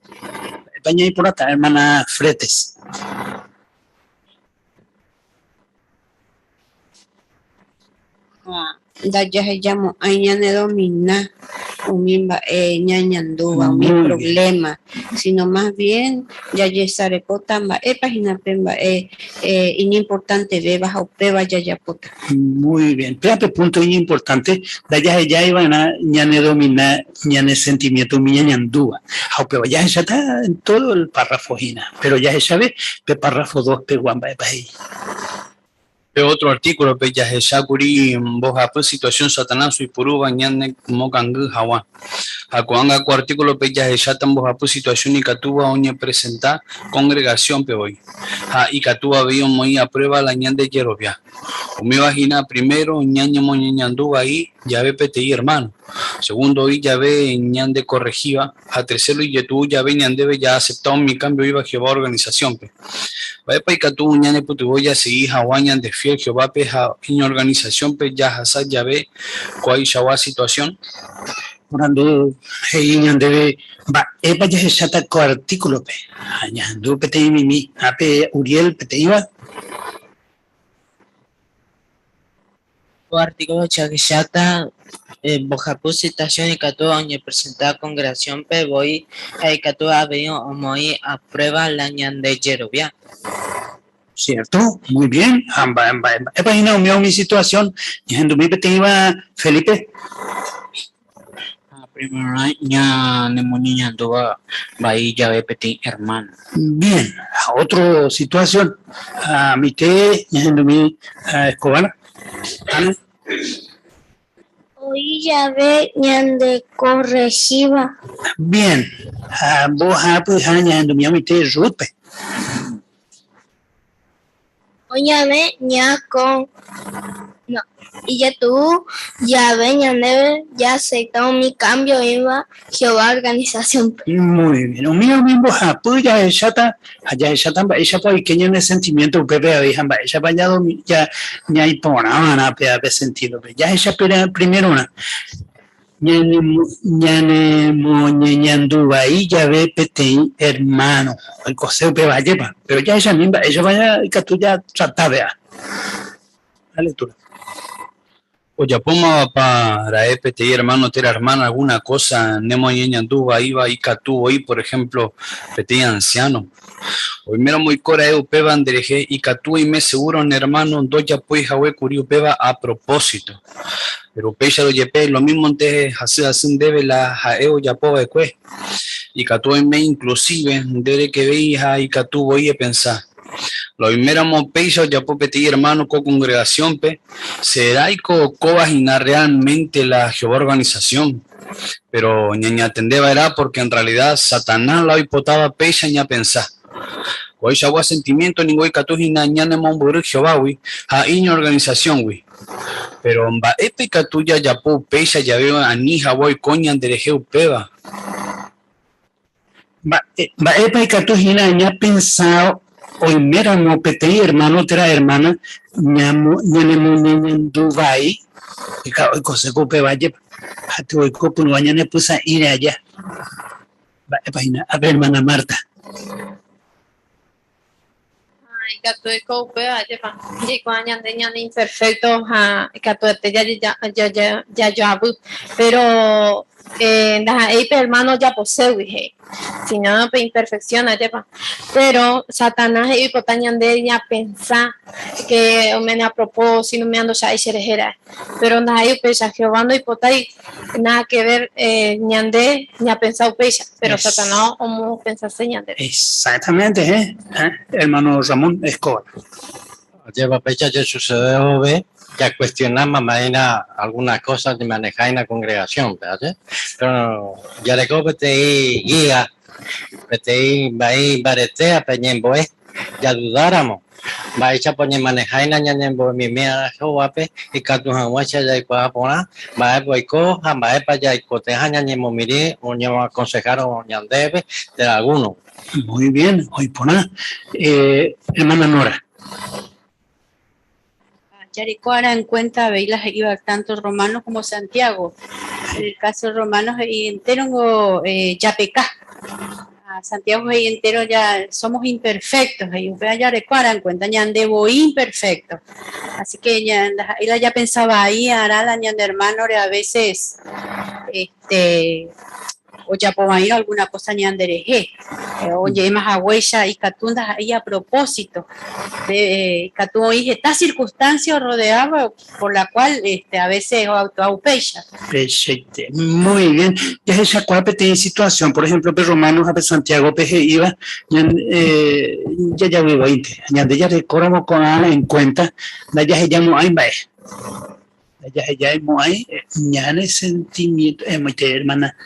S4: Baña y por acá hermana Fretes.
S8: Da ya llamo añane domina umimba ñañanduba mi problema sino más bien ya yesare potamba página pemba importante ve baja peba ya pota.
S4: Muy bien, espérate, punto importante, da ya iban a ñane domina ñane sentimiento mi ñandúa. Aunque ya está en todo el párrafo hina, pero ya se sabe pe párrafo 2 pe guamba ahí.
S5: Otro artículo, ya Shakuri, boja situación satanás y puru bañane mokangu hawa. Acuanga cu artículo ya shatan boja situación y catuba oñe presenta congregación pe hoy. Y catuba veo muy a prueba la ñan de Yerovia. O me imagina primero ñaño moñandu ahí ya ve PTI hermano. Segundo y ya ve ñan de corregiva. A tercero y tú ya ve ñan debe ya aceptado mi cambio iba Jehová organización pe. Va y catu ñane putuboya seguir hawañan de fiel Jehová pe en organización pe ya hasa ya ve cuál shawa situación.
S4: Cuando ñan debe va epa ya se chata co artículo pe. Ñandu PTI mimi ape Uriel PTI va.
S9: O artículo chakishata bojapu citación y catu añe presentada congregación pe voy a catu avión o moi aprueba la ñande yerubia.
S4: ¿Cierto? Muy bien. Epa, mi situación. Yendo mi te iba Felipe.
S9: Primero ya nemoña anduva bahí ya ve petit hermano.
S4: Bien. A otra situación. A mi te yendo mi Escobar. Ana.
S6: Hoy ya ve ñande corregiva.
S4: Bien. Vos pues yendo mi te Rupe.
S6: Hoy ya ve ña con. No. Y ya tú, ya ve ñande, ya aceptó mi cambio, iba Jehová organización.
S4: Muy bien. O mío mismo pues ya está ella pues que tiene sentimiento pepe hija ella bañado ya ni hay por nada pe sentido ya ella primero una ñane moñeñandu ahí ya ve pete hermano el coseo pe va lleva pero ya ella misma ella vaya que tú ya trata vea la lectura.
S5: O ya poma para EPTI, hermano, tera hermana, alguna cosa, Nemo Ñeñanduba, iba y Catu, hoy, por ejemplo, PTI anciano. Hoy mira muy cora peba andereje y Catu y me seguro, hermano, doya pues hawe curiu peba a propósito. Pero pecha do yepe, lo mismo antes hacen debe la jaeo ya poba de cue. Y Catu y me inclusive, debe que veía y Catu voy a pensar. Lo primero pecho ya po pedir hermano co congregación pe será y co vagina realmente la Jehová organización pero ñaña tendeba era porque en realidad Satanás la hipotaba pecha ña pensar hoy ya agua sentimiento ni hoy catujina ñane monburu Jehová wi a iña organización wi pero va epe catuya ya po pecha ya veo anija voy coña derejeu peba
S4: va epe catujina ña pensado hoy mira no pete hermano tera hermana ñane Dubai y cada cosa cope vaya hasta hoy copo no mañana pues a ir allá a ver hermana Marta
S8: Gato de cope aja pa jiko ñande ñande imperfecto ha gato te ya yabu pero hermano ya posee si no pues imperfección aja pa pero Satanás y potañande ya pensar que me a propósito me ando ya serejera pero nada ahí pues Jehová no hipotai nada que ver ñande ya pensado pecha pero Satanás como pensase ñande
S4: exactamente hermano Ramón Escobar.
S3: Lleva fecha ya sucedió ve ya cuestionamos manera algunas cosas de manejar en la congregación, ¿verdad? Pero ya le cope te guía, te va a baretea peñembo ya dudáramos. Va a echar poner manejar en la ñembo mi mía joape y catu hanwacha ya igual pona va a boico va a para ya y coteja ñembo mire o ñembo aconsejar o ñandebe de alguno.
S4: Muy bien, hoy pona hermana Nora.
S8: Yarico hará en cuenta veílas iba tanto romanos como Santiago. En el caso de romanos y entero Yapecá. Santiago y entero ya somos imperfectos. Y Yarico hará en cuenta ñandebo imperfecto. Así que ella ya pensaba ahí hará la ñande hermano a veces o ya puedo ir alguna cosa ñandereje o ya más a huella y catundas ahí a propósito de catun y esta circunstancia rodeaba por la cual a veces autoaupecha.
S4: Perfecto, muy bien. Ya esa cual tiene situación, por ejemplo, pues Romanos a Santiago peje iba ya vivo ahí, ya de ya recordamos con en cuenta, ya se llamó ahí ya hemos ahí ya en el sentimiento hermana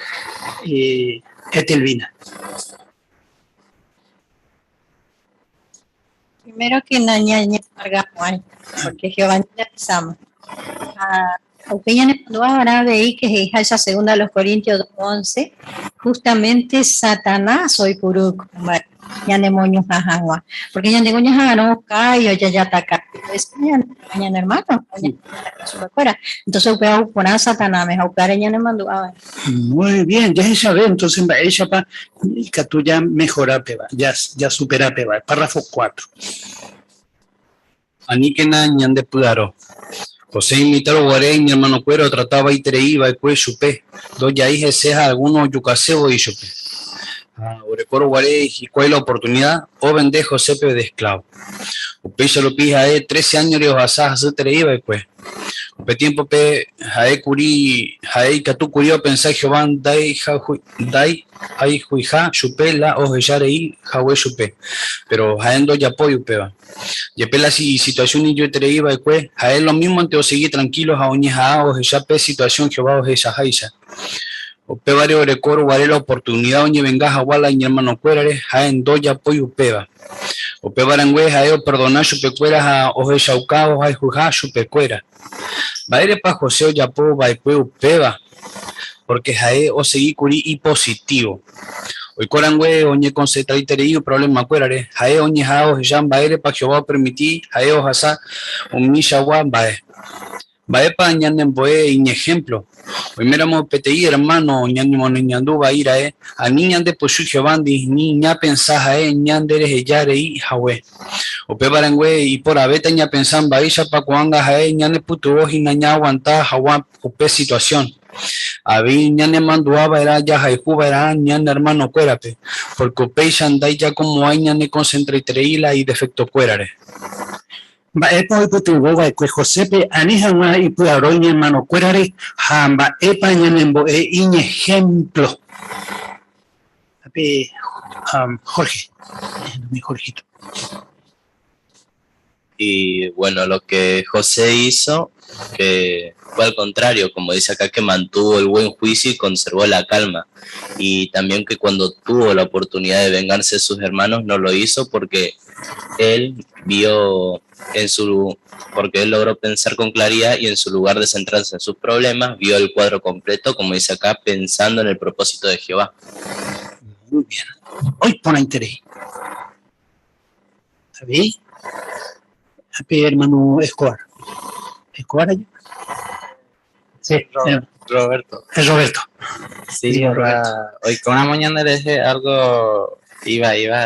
S4: Etelvina.
S7: Primero que naña cargamos porque Jehová ya pensamos. Ahora veí que es esa segunda de los Corintios 11, justamente Satanás hoy puro ya demonios ajagua, porque ya demonios no cae ya ataca, es ya hermano, entonces voy a poner a Satanás, me voy a ya me mandó.
S4: Muy bien, ya ella ve, entonces ella pa que tú ya mejora peba, ya supera peba, párrafo 4.
S5: Ani que na ñande pudaro. José imitaro guaré, mi hermano cuero, trataba y iba y pues chupé. Doña hija seja algunos yucasebo y chupé. Orecoro guaré y cuál la oportunidad, o vende José de esclavo. O pecho lo pija 13 años de hojasas, se iba y pues. Pe tiempo pe jae curi jae que tu curio pensar Jehová dai ai juija chupe la o jarei jawe chupe pero jaendo ya apoyo peba y pela si situación y yo te iba y pues jae lo mismo ante o seguir tranquilos a oñeja o ya pe situación Jehová o ja jaisa o pe vario recoro guare la oportunidad oñe venga jawala y hermano cuerare jaendo ya apoyo peba o pe barangüe jae o perdonar chupe cuera o jauca o jae juja chupe cuera Baire pa José o Yapo Baipue Upeba, porque jae o seguí curi y positivo. Hoy corangüe oñe concentra y tereí problema cuerare, jae oñe jao jan baire pa Jehová permití, jae o jasa un mishawa bae. Bae pa ñanen boe y ejemplo. Hoy miramos PTI hermano ñanimo niñandu baira a niñan de posu Jehovandi niña pensaja ñanderes ellare y jawe. O pe barangüe y por abeta ña pensan baisha pa cuanga jae ñane putu oji naña aguanta jawa upe situación. Abi ñane manduaba era ya jaijuba era ñane hermano cuérape. Porque upe shandai ya como hay ñane concentra y treila y defecto cuérare.
S4: Epa iputu boba ekwe Josepe anihangwa ipu aroña hermano cuérare hamba epa ñanembo iñe ejemplo. Ape Jorge, mi Jorgito.
S10: Y bueno, lo que José hizo, que fue al contrario, como dice acá, que mantuvo el buen juicio y conservó la calma. Y también que cuando tuvo la oportunidad de vengarse de sus hermanos, no lo hizo porque él vio porque él logró pensar con claridad y en su lugar de centrarse en sus problemas, vio el cuadro completo, como dice acá, pensando en el propósito de Jehová.
S4: Muy bien. Hoy pone interés. ¿Sabéis? Hermano Escobar. ¿Escobar allá? Sí,
S9: Roberto.
S4: Es Roberto.
S9: Sí,
S4: Sí, Roberto.
S9: Hoy con una mañana le dije algo, lleva,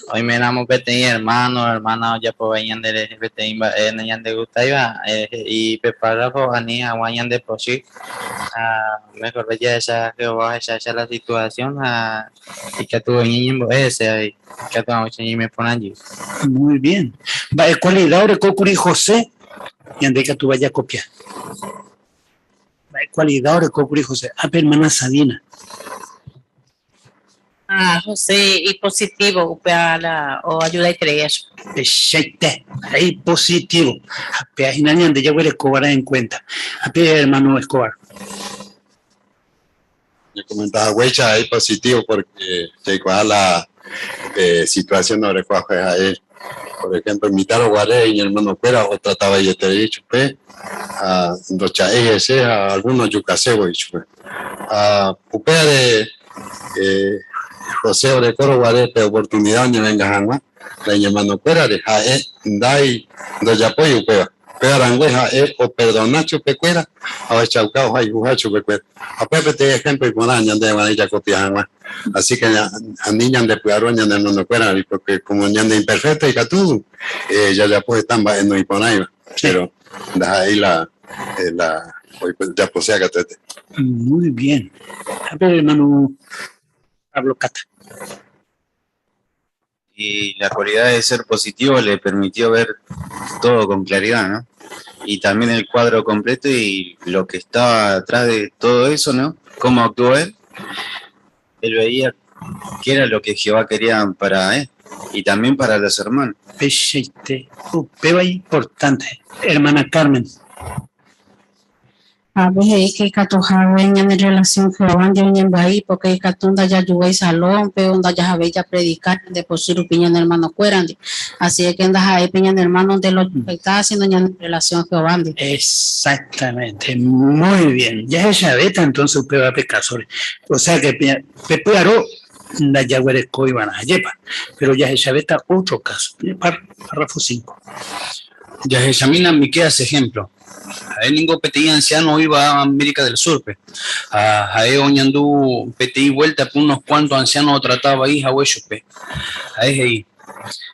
S9: hoy me enamo PTI hermano, ya por vayan de PTI, nayan de gusta iba, y prepara por ani a vayan de por sí, mejor ya esa la situación, y que tu niño ese, que tu niño me pone allí.
S4: Muy bien. Va, ¿cuál es la hora que ocurrió José? Y ande que tú vayas a copiar. Va, ¿cuál es la hora que ocurrió José? Hermana Sabina.
S7: José, y positivo, o ayuda y tres.
S4: Perfecto. Ahí positivo. Ahí nadie ande ya huele Escobar en cuenta. Hermano Escobar.
S3: Yo comentaba, huecha, ahí positivo porque llegó la situación no recuerda a él. Por ejemplo, imitar a Guaré y hermano Pera, o trataba de te dicho, a Dochaegese, a algunos yucasebo, a Pupea de José Orecoro Guaré, pe oportunidad donde venga Jangua, la hermano Pera de Jae, Dai, Doyapoyo, Pea. Pearangüeja o perdona chupecuera, a chaucao hay juja chupecuera. A Pepe te ejemplo y por años de manilla copiar. Así que a niñas de Puaroña de no cuera, porque como niñas de imperfecta y catú, ya pues están en no imponer, pero da ahí ya posee catete.
S4: Muy bien. Hermano Pablo Cata.
S1: Y la cualidad de ser positivo le permitió ver todo con claridad, ¿no? Y también el cuadro completo y lo que estaba atrás de todo eso, ¿no? Cómo actuó él. Él veía que era lo que Jehová quería para él y también para los hermanos.
S4: Perfecto. Peba importante. Hermana Carmen.
S8: A veces que catoja en relación que van de un país porque catunda ya jugué salón pero onda ya había predicar de por su opinión hermano cuerandi así es que anda ahí opinión hermano de lo que está haciendo en relación que van
S4: Exactamente, muy bien. Ya ella beta entonces usted va a pescar sobre. O sea que Pepe Aró la Yaguaresco iban a Yepa, pero ya ella beta otro caso. Párrafo 5.
S5: Ya examina mi que hace ejemplo. A ningún PTI anciano iba a América del Sur, a oñandú PTI vuelta por unos cuantos ancianos trataba ahí a huechupe. A ahí.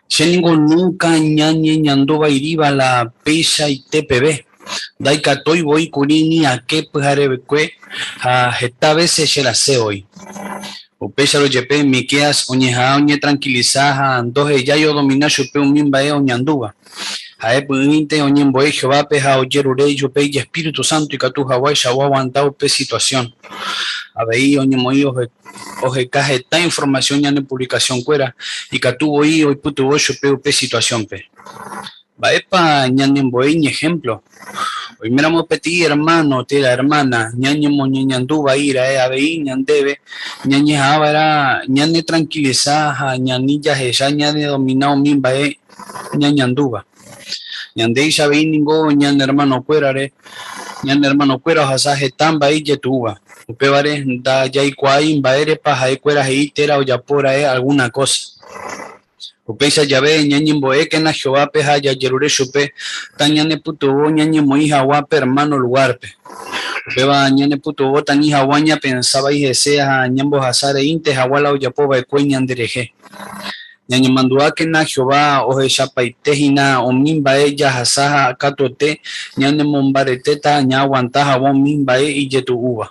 S5: Ya ningún nunca ñañe ñanduba iriba la pesa y TPB. Dai katoi voy kurini a que pues arebekue a esta vez se la sé hoy. Upecha lo yepe mi queas oñeja oñe tranquilizaja andoje ya yo domina chupe un mimbae oñanduba. A puinte oñen boe Jehová peja oyerure yope y Espíritu Santo y catu Hawaii shawa aguantado pe situación. A veí oñe moi oje caje esta información ya en publicación cuera y catu hoy putu boy chupe pe situación pe. Baepa ñanen boe ni ejemplo. Hoy miramos petit hermano, tela hermana, ñañe moñeñanduba ira, abei ñandebe, ñañe habara, ñane tranquilizaja, ñanilla ella, ñane dominado mimba, ñañanduba. Ñande isha vei ningo, ñane hermano cuerare, ñane hermano cuera, jasaje tamba y yetuba. Upevare, da ya y cuain, baere paja, cuera, itera o yapora, alguna cosa. Upeisa llave ñañe boe que na Jehová peja ya yerure chupe tañane putubo ñañe moi Hawape hermano lugarpe upeba ñane putubo tani Hawaña pensaba y desea ñambo hasare inte Hawala o yapoba cueñan dereje ñañe mandua que na Jehová oje chapaitejina o mimba ella hasaja katote ñane mombareteta ña aguanta Hawon mimba y yetu uva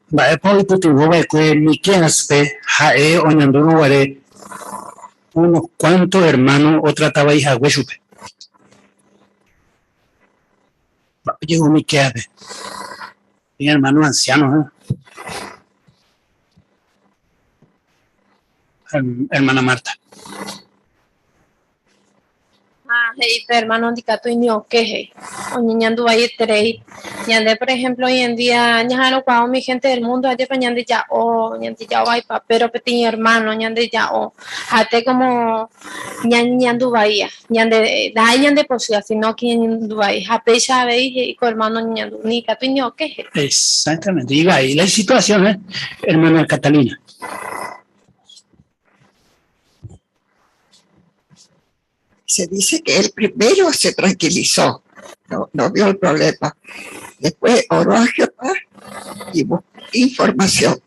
S4: Bae poi putubo que mi queaspe jae oñanduru ware unos cuantos hermanos o trataba hija huesupe. Llegó mi queabe. Mi hermano anciano, hermana Marta.
S11: Hey, hermano, indicato y no queje. O niñando ahí tres. Ñande, por ejemplo, hoy en día, ñajaro cuando mi gente del mundo, ayer pa ñande ya o, ñande ya va pa, pero petit hermano, ñande ya o. Hate como ñando bahía, ñande, da ñande posible, sino que ñando bahía. Hape sabe y con hermano ñando, ni cato y no queje.
S4: Exactamente. Y ahí la situación, hermana Catalina.
S12: Se dice que él primero se tranquilizó, no vio el problema. Después oró a Jehová y buscó información.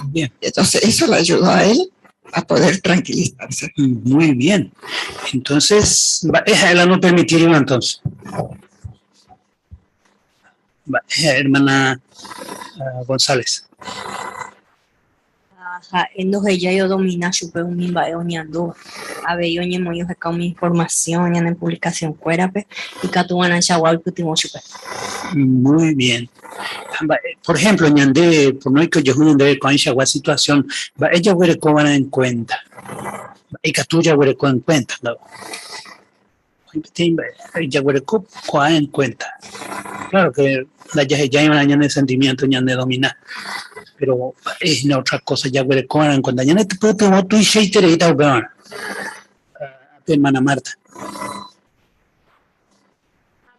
S4: Bien.
S12: Entonces eso le ayudó a él a poder tranquilizarse.
S4: Muy bien. Entonces, él no permitiría entonces. Hermana González.
S8: Entonces ella yo domina chupe un mimba oñando a ver yo ni muy yo saca mi información en publicación cuérape y catuana chawal putimo chupe.
S4: Muy bien. Por ejemplo, ñande por no hay que yo ñande con esa situación ella huele cobra en cuenta y catuya huele en cuenta no ella huele cobra en cuenta claro que la ya iban a sentimiento ñande domina pero es una otra cosa ya huele cobra en cuenta ñande te puede tomar tu y sheitere y tal pero hermana Marta.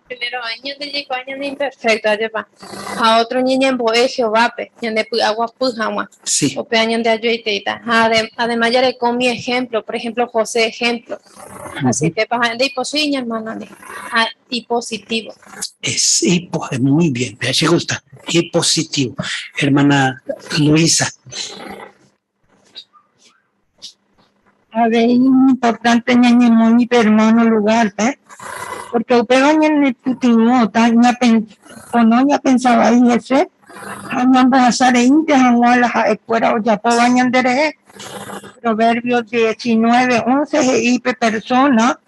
S11: Primero año de llegó año de imperfecto lleva a otro niño en boe Jehová pe de agua pujama
S4: sí
S11: o pe año de ayuita además ya le con mi ejemplo por ejemplo José ejemplo así que para de posible hermana y positivo
S4: es muy bien me gusta y positivo hermana Luisa.
S7: A ver, es importante ñañe muy hermano lugar, porque usted en el putingo, ya pensaba ahí ese, añan pasar inte, añan la escuela o ya puedo añadir Proverbios 19:11 y persona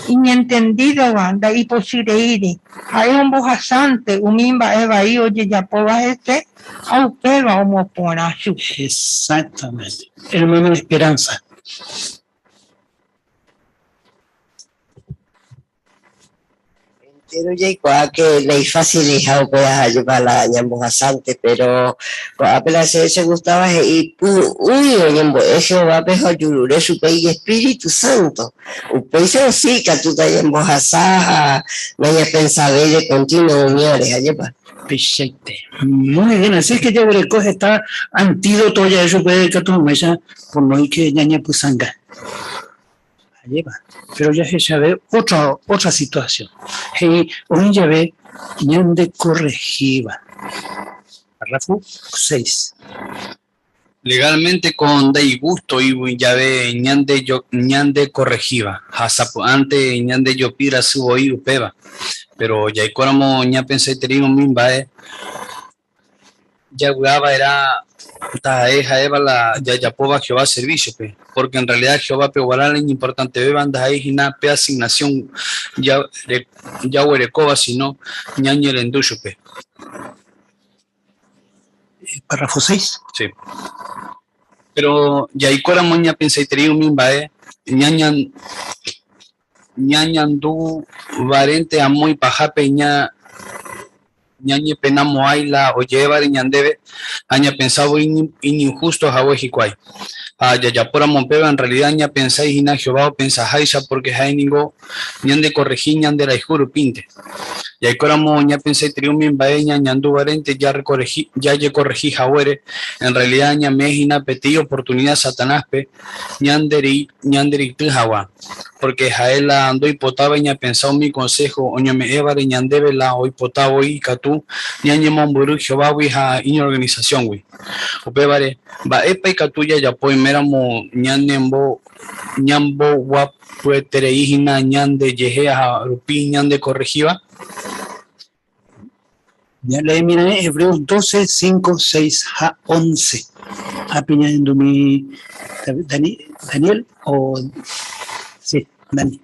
S7: inentendido banda y posible hay un bojasante umimba eva y oye ya puedo ese a usted vamos por así.
S4: Exactamente. Hermano Esperanza.
S13: Pero ya que le facilita o pueda llevar la ñambo bastante, pero apenas se gustaba y uy ñambo eso va a pejar yurure su país Espíritu Santo. Un país así que tú te ñambo hasaja, no haya pensado de continuo ñores allá pa.
S4: Perfecto. Muy bien, así es que ya recoge esta antídoto ya eso puede que tu mesa por no hay que ñaña pusanga. Lleva. Pero ya se sabe otra situación. Hoy ya ve ñande corregiva. Párrafo 6.
S5: Legalmente con de gusto y ya ve ñande corregiva. Hasapo ante ñande yo pira subo y upeba. pero ya icoramo ña pensé tener un mimba ya jugaba era esa Eva la ya poba Jehová servicio pe, porque en realidad Jehová pe guarda es importante ve bandas ahí y nada pe asignación ya huerecoba sino ñañer en pe.
S4: Párrafo 6.
S5: Sí. Pero ya icoramo ña pensé tener un mimba ñañan du varente a muy pajape ñañe penamo aila o lleva de ñandebe aña pensado injusto a huejicuay ya por Mompeva en realidad ña pensáis ina Jehová o pensáis porque hay ningo ñande corregí ñande la juro pinte ya coramo ña pensé triun mimbaeña ñandu varente ya ye corregí jawere en realidad ña mejina petí oportunidad satanás pe ñanderi jawa porque jaela ando hipotaba ña pensado mi consejo oño me evare ñandebe la o hipotaba y catu ñañe momburu Jehová wi ja in organización wi upevare va epa y catu ya po meramo ñanembo ñambo wa puetere hijina ñande yeje a rupi ñande corregiva.
S4: Ya le mira Hebreos 12, 5, 6 a 11. Apiña en mi Daniel o sí, Daniel.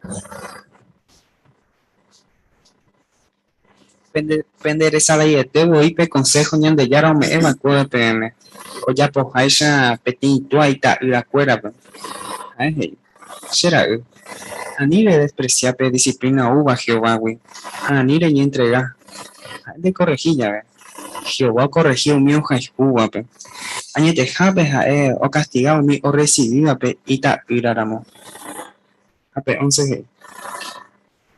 S14: Pendere sala y te voy pe consejo ñande yara me evacúa pm o ya po aisha petit tuaita la cuera ay será anile desprecia pe disciplina uva Jehová güey anile y entrega de corregilla Jehová corregió mi hoja uva pe añete jape o castigado mi o recibida pe ita iraramo ape 11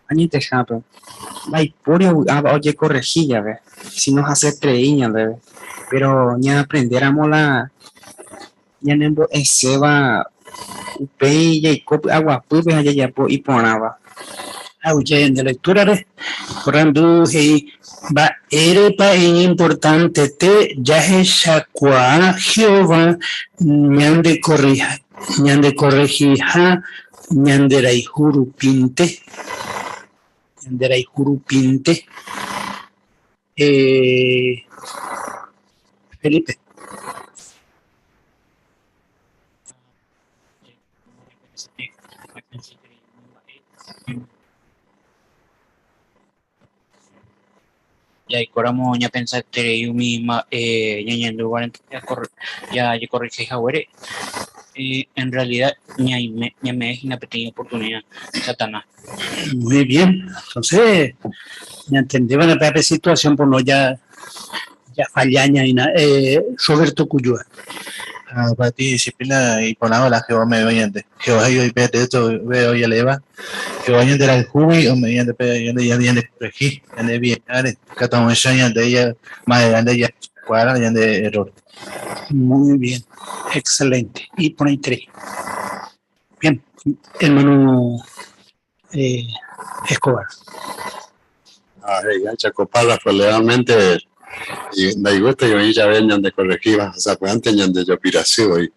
S14: añete jape vai purio oye corregilla ve si nos hace creíña bebé pero ya aprendiéramos la ya nembo eseba upe y copia agua pupe allá ya po y ponaba
S4: Oye, de lectura por ejemplo va erepa importante te ya es aqua Jehová ñande corregija ñanderai jurupinte Felipe.
S14: Ya icoramo ña pensaste yo misma ñañando ya corregí jawere en realidad ña me es una pequeña oportunidad Satanás.
S4: Muy bien, entonces ya entendemos la peor situación por no ya fallaña y Roberto Cuyúa.
S15: Para ti disciplina y ponamos la Jehová me oyente. Jehová yo y pete esto veo y eleva. Jehová yo de la jubi o mediante pe yo de ya de corregir, de bien, que tomo enseñan de ella más grande ya cuadra ya de error.
S4: Muy bien, excelente. Y pone 3. Bien, hermano Escobar.
S3: Ya Chacopala fue legalmente y me gusta que ya vengan de corregir, o sea, pues antes de yo piraceo y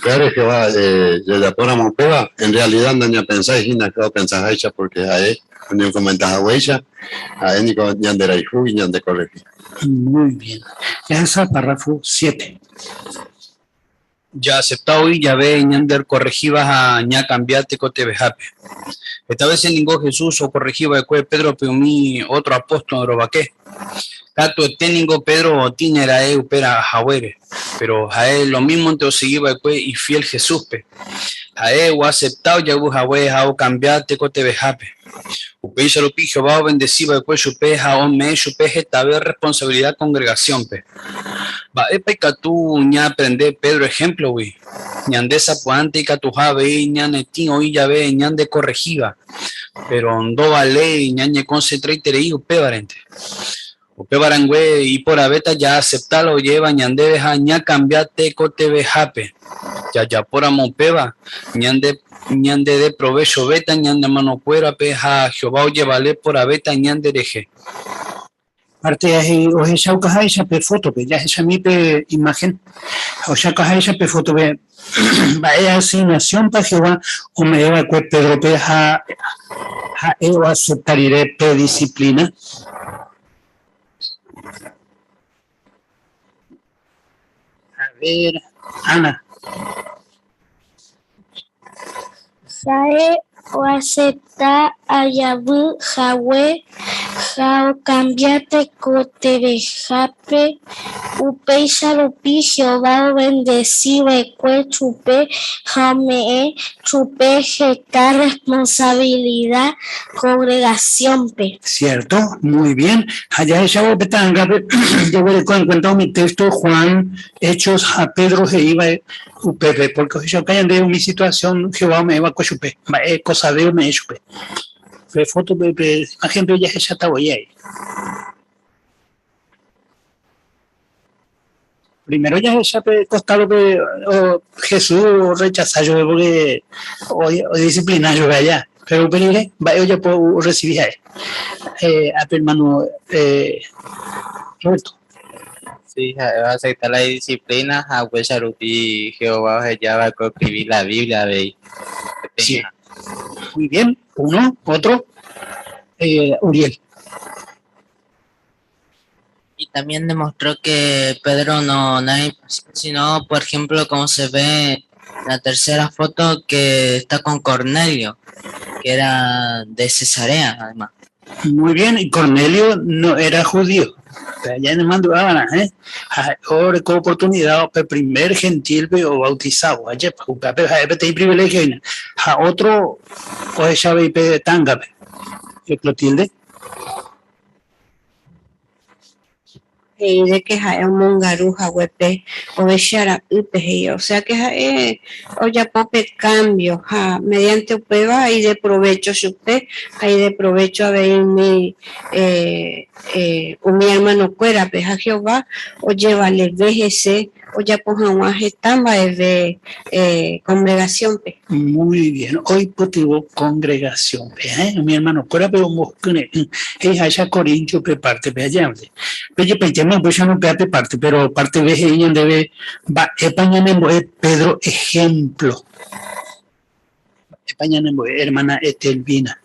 S3: claro que va ya por Mompeva en realidad no ya pensáis y no creo pensar hecha porque ahí cuando comentas a huella a él ya de la hijo y ya de corregir.
S4: Muy bien. Ya es el párrafo 7.
S5: Ya aceptado y ya ve ñander corregivas a ña cambiate cote bejape. Esta vez en ningún Jesús o corregiva de cue Pedro peumí otro apóstol robaqué. Cato ténigo Pedro tinera upera jawere, pero jae lo mismo te seguiba de cue y fiel Jesús pe. Jae o aceptado ya bu jawe jao cambiate cote bejape. Upe lo pi Jehová bendeciba de cue chupe jao me chupe jetabe responsabilidad congregación pe. Va epa y catu ña aprende Pedro ejemplo wi. Ñandesa puante y catu jave ñanetín hoy ya ve ñande corregiva. Pero no vale ñañe concentra y tere upe varente. Upe barangüe y por abeta ya aceptalo lleva ñande beja ña cambiate cote bejape. Ya por amompeba ñande de provecho beta ñande mano puera peja Jehová oye vale por abeta ñande deje.
S4: Parte ya o esa caja esa pe foto pe ya esa mi pe imagen o esa caja esa pe foto pe vaya asignación para Jehová o me lleva que Pedro pe ha o aceptaré pe disciplina. A ver, Ana.
S6: Sae o acepta a Yabu Jawe Jao cambiate cote bejape Upei Sharupi Jehová bendecibe cue chupe Jame chupe jeca responsabilidad congregación pe.
S4: Cierto, muy bien. Allá esa betanga, yo voy a contar mi texto Juan Hechos a Pedro que iba UPP, porque yo caen de mi situación Jehová me iba a cochupe, cosa de me chupe. Fue foto de imagen de ya está ahí. Primero ya se ha costado que Jesús rechazó porque o disciplinario allá. Pero peligre, yo ya puedo recibir a hermano Roberto.
S9: Sí, aceptar la disciplina, a Huecharupi, Jehová, ya va a escribir la Biblia, ¿veis?
S4: Sí. Muy bien, uno, otro, Uriel.
S16: Y también demostró que Pedro no es imposible, sino, por ejemplo, como se ve en la tercera foto, que está con Cornelio, que era de Cesarea, además.
S4: Muy bien, y Cornelio no era judío. Ya en el mando ahora con oportunidad el primer gentil o bautizado allá hay privilegio a otro o esa ve tanga Clotilde.
S8: De que es un mongaruja huepe o bechara upe o sea que o ya pope cambio mediante upeba y de provecho supe hay de provecho a ver mi mi hermano cuera peja Jehová o llévale vejese o ya poja un ajetamba de congregación pe.
S4: Muy bien, hoy potivo congregación pe, mi hermano cuera pero moscune ella corincho pe parte pe allá pues ya no pe parte pero parte de ella debe va España Pedro ejemplo España hermana Estelvina.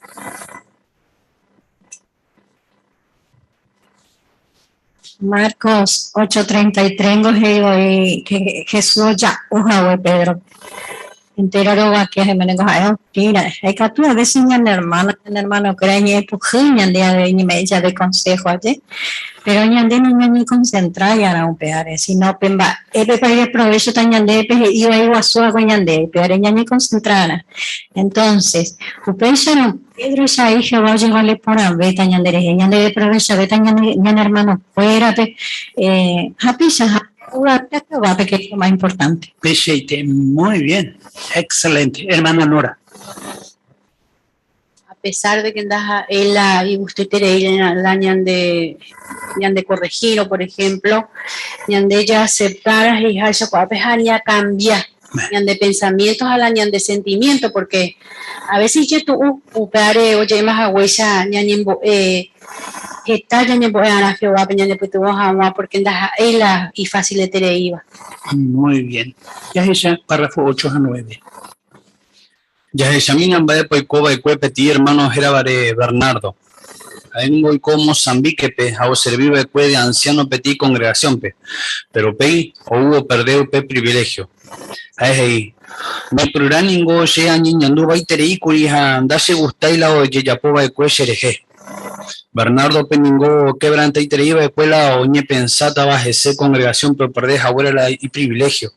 S7: Marcos 8:33 que Jesús ya uja Pedro entero va que me nego hayo tira hay que tú a veces en hermano creñe pujiña de ni me de consejo allí pero ñande ni concentrar ya no peare sino pemba para provecho tañande y iba a su ñande peare ñani concentrar entonces upensaron Pedro ya hija va a llevarle por a beta ñande de provecho beta ñan hermano fuera japisa que es lo más importante.
S4: Pecheite, muy bien, excelente, hermana Nora.
S8: A pesar de que andas y usted tiene la ñan de corregir o por ejemplo ñan de ella aceptar y haya a pesar ya cambia ñan de pensamientos a la ñan de sentimiento porque a veces ya tú upare o ya más a huella ñan que está ya ni puede a Jehová peña de puto agua porque andas ella y fácil de te iba.
S4: Muy bien. Ya ella párrafo 8-9.
S5: Ya ella minan va de poicoba y cuepeti hermanos era Bernardo. Ahí voy como Mozambique pe a servir de cue de anciano petit congregación pe. Pero pe o hubo perder pe privilegio. Ahí me pluraningo llega niñando va y terei curija andase gustaila o yeyapoba de cue xereje. Bernardo Peningo quebranta y traíba escuela o ñe pensata bajese congregación pero perdés abuela y privilegio.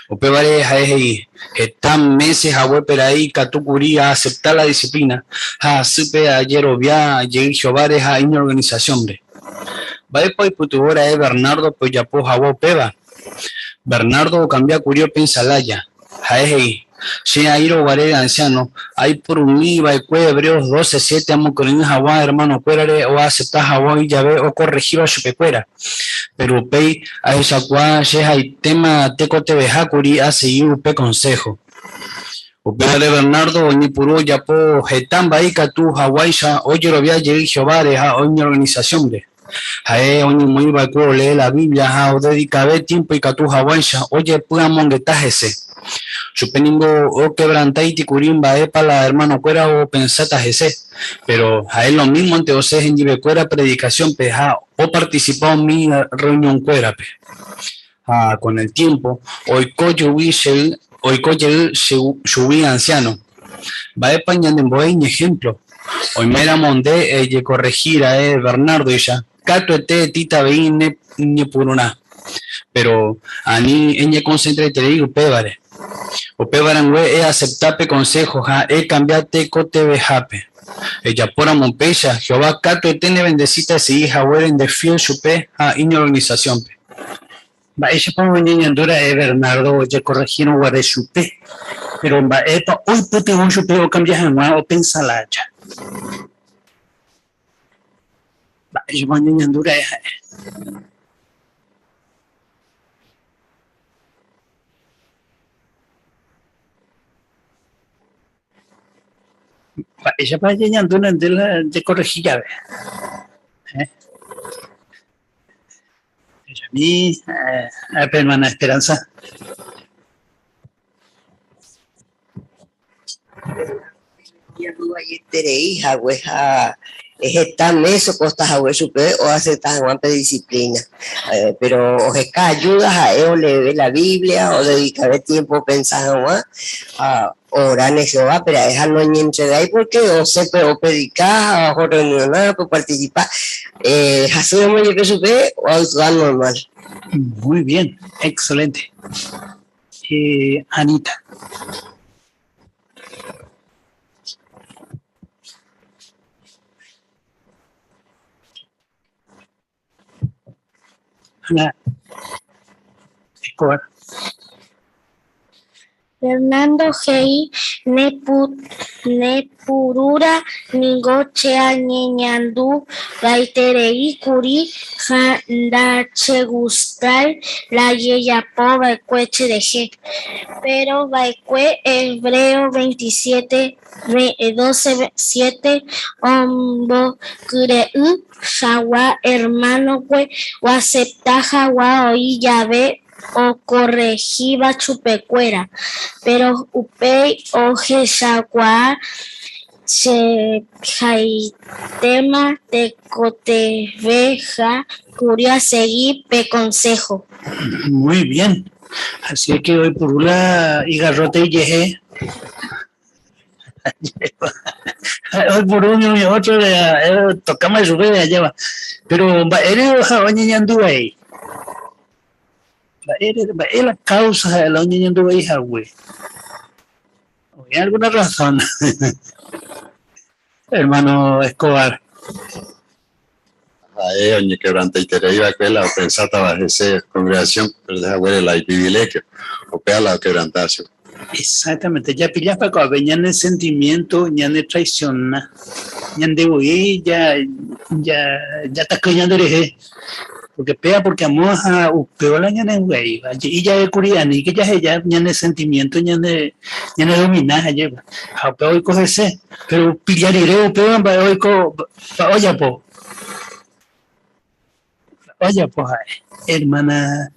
S5: O pebare y están meses abuela pero ahí catucuría aceptar la disciplina. Ha supe ayer obvia llegué jovares a una organización de. Va después putubora Bernardo pues ya pues abuela peba. Bernardo cambia curio pensalaya. Si hay varé anciano, hay por un IVA y cue Hebreos 12:7 amo con Hawa hermano cuerare o aceptar Hawa y llave o corregir a su pecuera. Pero pei a esa cua hay tema teco te bejacuri a seguir upe consejo. Upe de Bernardo o ni puro ya po jetamba y catu Hawaii ya oye lo había llegado Jehová de a una organización de. Jae oñi muy vacuo lee la Biblia, ja o dedicabe tiempo y catu hawaisha, oye pura monguetajese. Supeningo o quebrantai ticurimba para hermano cuera o pensata ese, pero a él lo mismo ante ustedes en cuera predicación peja o participado en mi reunión cuera pe. Con el tiempo hoy coye subí anciano va pañan en buen ejemplo hoy mera monde ella corregir a Bernardo y ya cato ete tita veine ni por una pero a ni ella concentra y te digo pebare o pebarangüe aceptape consejos cambiate cote bejape ella por monpeya Jehová cato etene bendecita si hija hueren de fiel supe a iña organización pe. Va ella para mañana dura Bernardo ya corregieron guarde supe pero va hoy pute un supe o cambias en o pensala ya va ella mañana dura ella va llenando una de corregir llave. Ella a mí, hermana Esperanza.
S13: Hija, hueja, es esta meso costas a hueso o hace tan guampa de disciplina. Pero ojeca ayudas a él leer la Biblia o dedicar tiempo pensando a orar en Jehová, pero es no ni entregar porque o se puede predicar o reunionar o participar. Hacemos yo que supe o actuar normal.
S4: Muy bien, excelente. Anita. Ana Escobar.
S6: Fernando Gei Nepurura Nigochea Niñandú Gaiterei Curi Jandache Gustal La Yeyapo Baecueche de G. Pero Baecue Hebreo 27 12:7 Ombo Cureu Jawa hermano que o acepta Jawa oí llave o corregiva chupecuera, pero upei o jeshagua se jaitema te coteveja curia seguir pe consejo.
S4: Muy bien. Así que hoy por una y garrote y yeje. Hoy por uno y otro tocamos su vida lleva. Pero eres jabañando ahí. Es la causa de la unión de hija, güey. ¿Hay alguna razón? Hermano Escobar.
S3: Oye, quebranta y te iba a que la pensata bajo esa congregación, pero deja güey el privilegio, o pega la quebrantación.
S4: Exactamente, ya pillas para cuando venían el sentimiento, ya no traiciona, ya de hoy, ya está coñando de porque pega porque amo a upeola ya no güey, y ya es coreano y que ya el sentimiento ya no domina ya, a peo y cogerse, pero pillar iré upeo para hoy oye pues hermana.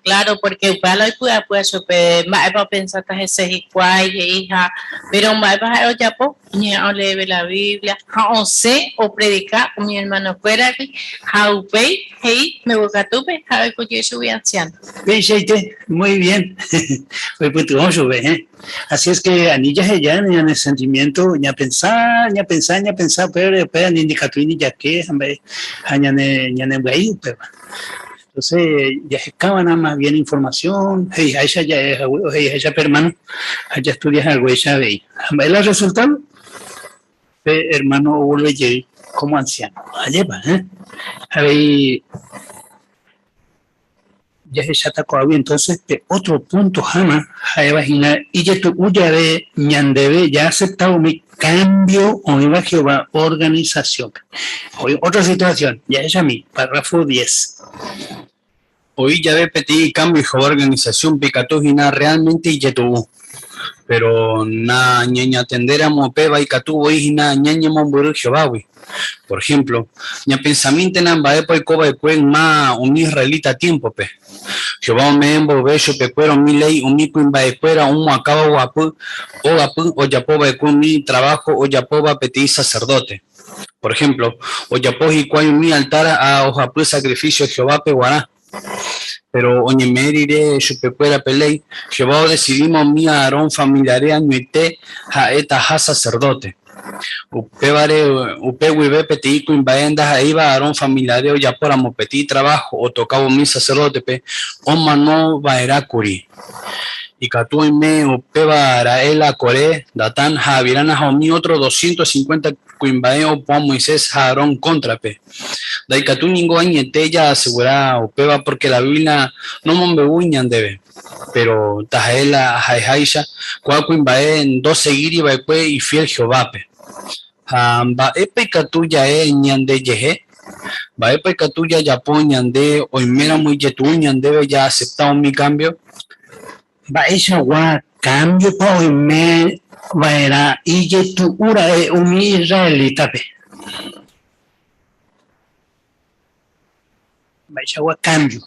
S16: Claro, porque para puede más para pensar que ese hija, pero más para ya po ni a leer la Biblia, a sé o predicar con mi hermano fuera que haupei hey me busca tupe a ver que yo soy anciano.
S4: Muy bien. Pues tú vamos a ver, así es que anillas ya en el sentimiento ya pensar pero ni indicator ni ya que ya ne güey pero entonces ya escaban más bien información, ella ya es ella hermano, ella estudia algo, ella ve. ¿El resultado? Hermano vuelve como anciano. Allá va, ya se atacó bien, entonces otro punto jamás a imaginar y ya tu ya de ñandebe ya ha aceptado mi cambio o mi Jehová organización. Hoy otra situación, ya es a mí, párrafo 10.
S5: Hoy ya ve petit cambio y Jehová organización pecatogina realmente y ya tuvo. pero na ñaña tendera mopeba y catubo y na ñaña momburu Jehová. Por ejemplo, ña pensamiento en ambaepo y coba de cuen ma un israelita tiempo pe. Jehová me envolve yo pecuero mi ley un mi cuimbaecuera un acaba guapu o yapoba de cuen mi trabajo o yapoba peti sacerdote. Por ejemplo, o yapo y cuay mi altar a ojapu sacrificio Jehová peguará. Pero oñe merire yo pecuera pelei Jehová decidimos mi Aarón familiarea ñuite ja eta ja sacerdote. Upewe peti cuimbaendas ahí va Aarón familiareo ya por amopeti trabajo o tocabo mi sacerdote pe o mano vaera curi. Y catu me upeba araela core datan javirana jaomi otro 250 cuimbaeo po Moisés Aarón contra pe. Dai catu ningo añete ya asegura upeba porque la Biblia no mombebuñan debe. Pero tajaela jaijaisha cual cuimbae en 12 giri baekwe y fiel Jehová pe. Ba epe catu ya ñande yeje. Ba epe catu ya yapo ñande oimera muy yetu ñande ya aceptado mi cambio.
S4: Ba esa gua cambio pa oime vaera y yetu ura umi israelita pe. Ba esa gua cambio.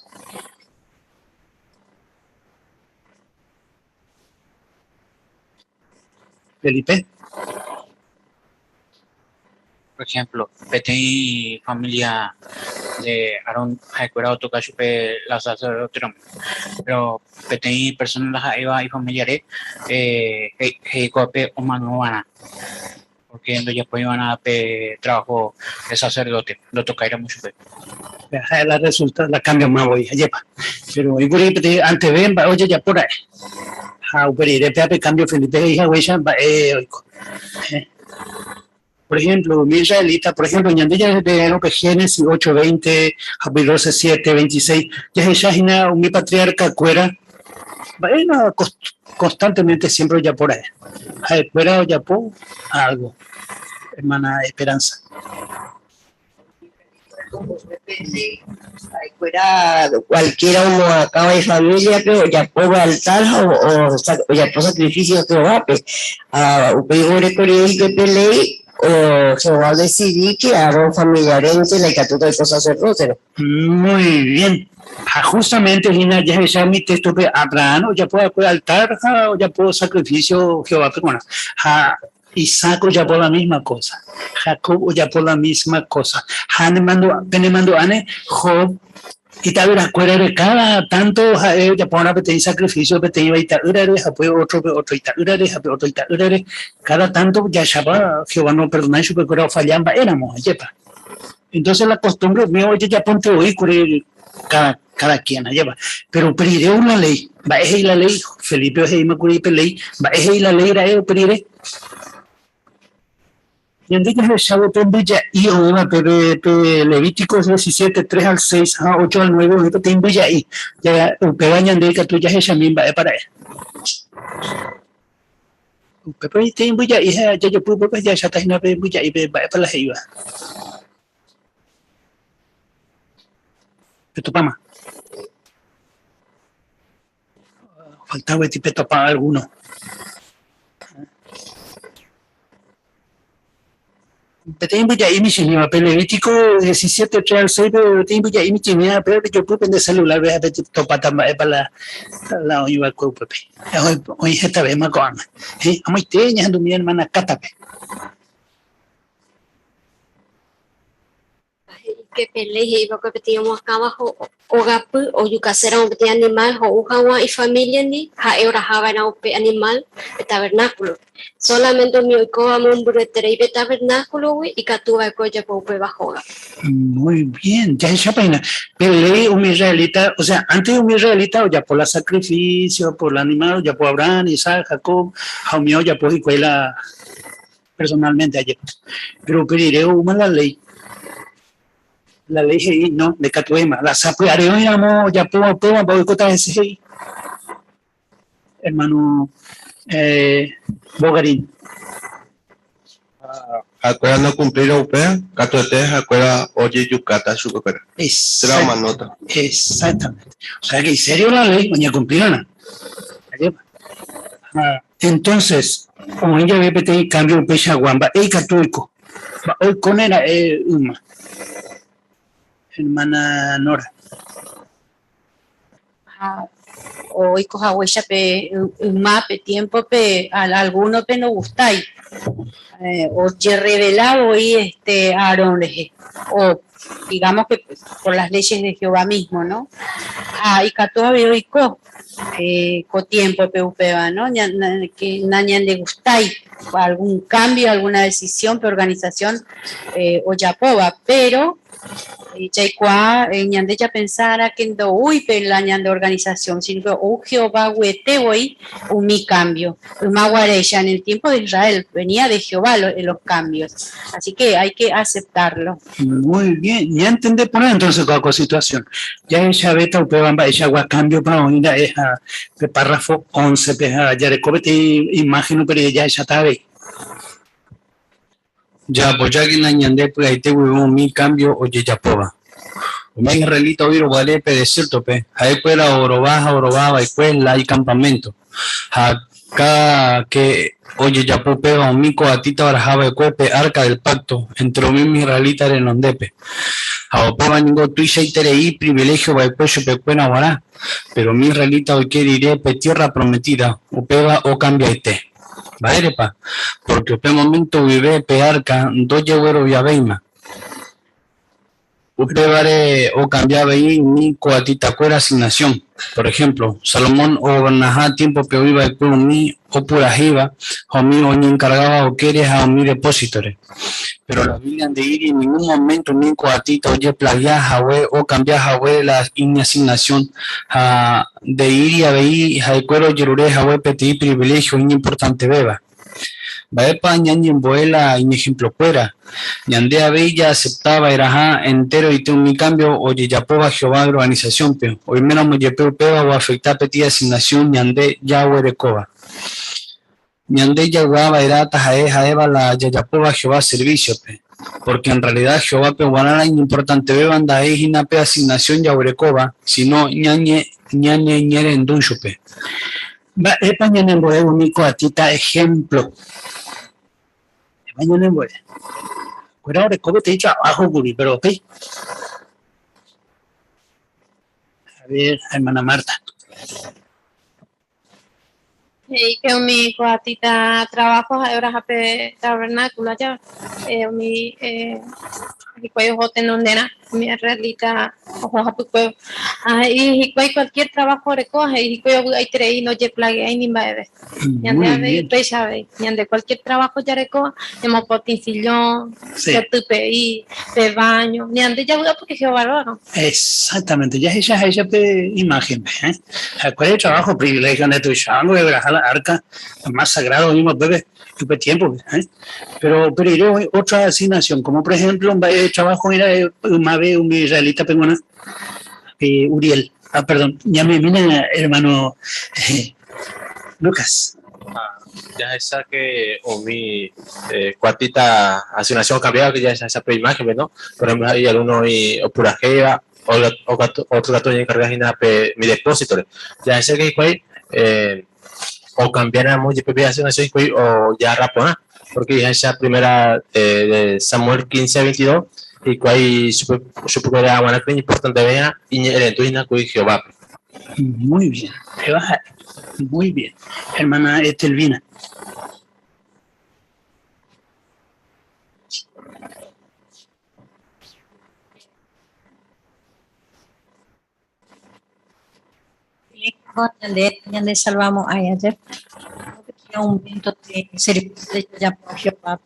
S4: Felipe.
S14: Por ejemplo, petei familia de Aarón Jaecuera Tocachupe la sacerdote, pero petei personas Eva y familiares Heicope o Manuana, porque no ya podían a trabajo de sacerdote, lo tocaría mucho.
S4: La resulta, la cambio más voy, yepa. Pero igual antes ven, oye ya por ahí. Pero pe cambio Felipe hija huella por ejemplo, mi israelita, por ejemplo, ñandilla de lo que Génesis 8:20, Javier 7:26, ya es Shahina, mi patriarca cuera, bueno, constantemente siempre ya por ahí. Cuera o ya por algo, hermana Esperanza.
S13: Fuera cualquiera uno acaba de familia, pero ya por altar o ya por sacrificio que va, pues, a un colegio que peleé. O Jehová decidí que Aarón familiarmente la catuta de sacerdote.
S4: Muy bien. Justamente Gina ya mi texto de Abraham, ya puede altar, o ya puedo sacrificio Jehová, bueno, Isaac ya por la misma cosa, Jacob ya por la misma cosa, Penemando Ane, Job. Y tal vez acuerda de cada tanto ya por una pequeña sacrificio pequeño y tal otro y tal cada tanto ya Jehová no perdona y su pecado fallamba éramos yepa. Entonces la costumbre mío oye ya ponte hoy cada quien lleva, pero pediré una ley va a la ley Felipe es me ley va a la ley era pediré. Y en día de Shabo Pembilla y Oema Levíticos 17, 3 al 6, 8 al 9, ahorita te invilla ahí. Ya, Upebañan de que ya es también va para él. Upebañan te invilla y ya yo puedo ya está en la pembilla y va para la jeiva. Petopama. Faltaba este petopama alguno. Tengo ya mi señor, Levítico 17, 3 al 6, pero tengo ya mi señor, pero yo puedo vender celular, voy a ver topa también para la oiva cuerpo. Hoy esta vez más con, amo teñas mi hermana Catape.
S6: Que peleé y que teníamos acá abajo o gapu o yucasera un de animal o ujawa y familia ni ha eura havana un animal de tabernáculo solamente mi oicoa un buretere de tabernáculo y catuba coya pope bajo.
S4: Muy bien, ya esa pena. Peleé un israelita, o sea, antes un israelita o ya por la sacrificio, por el animal, ya por Abraham, Isaac, Jacob, Jaumio, ya por Hicuela personalmente ayer. Pero pediré una la ley. La ley no de Catuema, la sapuareo éramos ya puedo boicotar ese hermano Bogarín.
S17: Acuerda no cumplir UPEA, Catuete, acuerda oye Yucata, su coopera. Trama nota.
S4: Exactamente. O sea que en serio la ley, doña cumplirana. Entonces, como ella ve que cambio pecha guamba, católico. Hoy con era uma. Hermana Nora.
S8: Hoy coja huella pe mape tiempo pe alguno pe no gustáis. O ye revelado y Aarón o digamos que por las leyes de Jehová mismo, ¿no? Y Catoa veo y co tiempo peupeba, ¿no? Que nañan le gustáis algún cambio, alguna decisión, organización o yapoba, pero Chaikua, ñande ya pensara que no uy la ñande organización, sino que Jehová huete voy mi cambio. Maguareya en el tiempo de Israel venía de Jehová los cambios, así que hay que aceptarlo.
S4: Muy bien, ya entendé por ahí entonces cuál situación. Ya ella beta upebamba ella cambio para unir a esa párrafo 11 peja ya recobete imagino pero ya está ahí.
S5: Ya, pues ya que nañande, pues ahí te hubo mi cambio, oye, ya poba. Un israelita oír vale, pe desierto, pe. Ahí pues la orobaba, y pues la hay campamento. Acá que, oye, ya popeba, un mico a tita barajaba de cuepe, arca del pacto, entre un mismo israelita en ondepe. A opeba ningo tuisha y tereí, privilegio, va pecho, pe cuena guará. Pero mi israelita hoy quiere iré, pe tierra prometida, opeba o cambiaite. Vale, pa, porque en momento vive pearca, dos yeguero viabeima. Usted vale o cambiaba ahí mi coatita cuera asignación. Por ejemplo, Salomón o Najá tiempo que iba de pueblo mi o pura jiba, o mi o ni encargaba o quieres a mi depositores. Pero la Biblia de ir en ningún momento ni coatita oye plagiaja o cambiaja la asignación de ir y a ver a cuero yerureja o pedir privilegio importante beba. Baepa ñañi en boela y ejemplo fuera. Ñandea bella aceptaba era entero y tengo mi cambio oye yapoba Jehová organización pe. Hoy menos me yepeo peba o afectar petida asignación ñande ya huerecoba. Ñande ya guaba era tajaeja eva la yapoba Jehová servicio pe. Porque en realidad Jehová pe guanara importante beba anda ejina pe asignación ya huerecoba, sino ñañe ñere en duncho pe.
S4: Va, mañana en boe único a tita ejemplo. Mañana en boe. Cuero ahora cómo te he dicho abajo, Guri, pero ok. A ver, hermana Marta.
S11: Que mi coatita trabajo ahora hape tabernáculo allá. Mi cuello jote nondena mi realita ojo hape cuello. Y cualquier trabajo recoge y cuello hay tres no ye plague hay ni baebe. Ñande pecha ve. Ñande cualquier trabajo ya recoge. Hemos potincillón, tupe y de baño. Ñande ya voy porque Jehová lo.
S4: Exactamente, ya ella pe imagen, ¿cuál es el trabajo privilegio de tu chango de la arca más sagrado mismo bebé tuve tiempo, pero iré otra asignación, como por ejemplo un trabajo era una vez un israelita peruana, Uriel, perdón, ya me viene hermano Lucas.
S18: Ya esa que o mi cuartita asignación cambiada que ya esa imagen, ¿no? Por ejemplo hay alguno y o pura jeva otro gato y encargado de mi depósito. Ya ese que fue o cambiáramos de propia asignación o ya rapona, porque ya esa primera de Samuel 15:22 y que su primera buena creencia importante vea y el entuina que Jehová.
S4: Muy bien, Jehová, muy bien, hermana Estelvina.
S7: Ñande salvamos a ayer un viento de servicio ya por Jehová,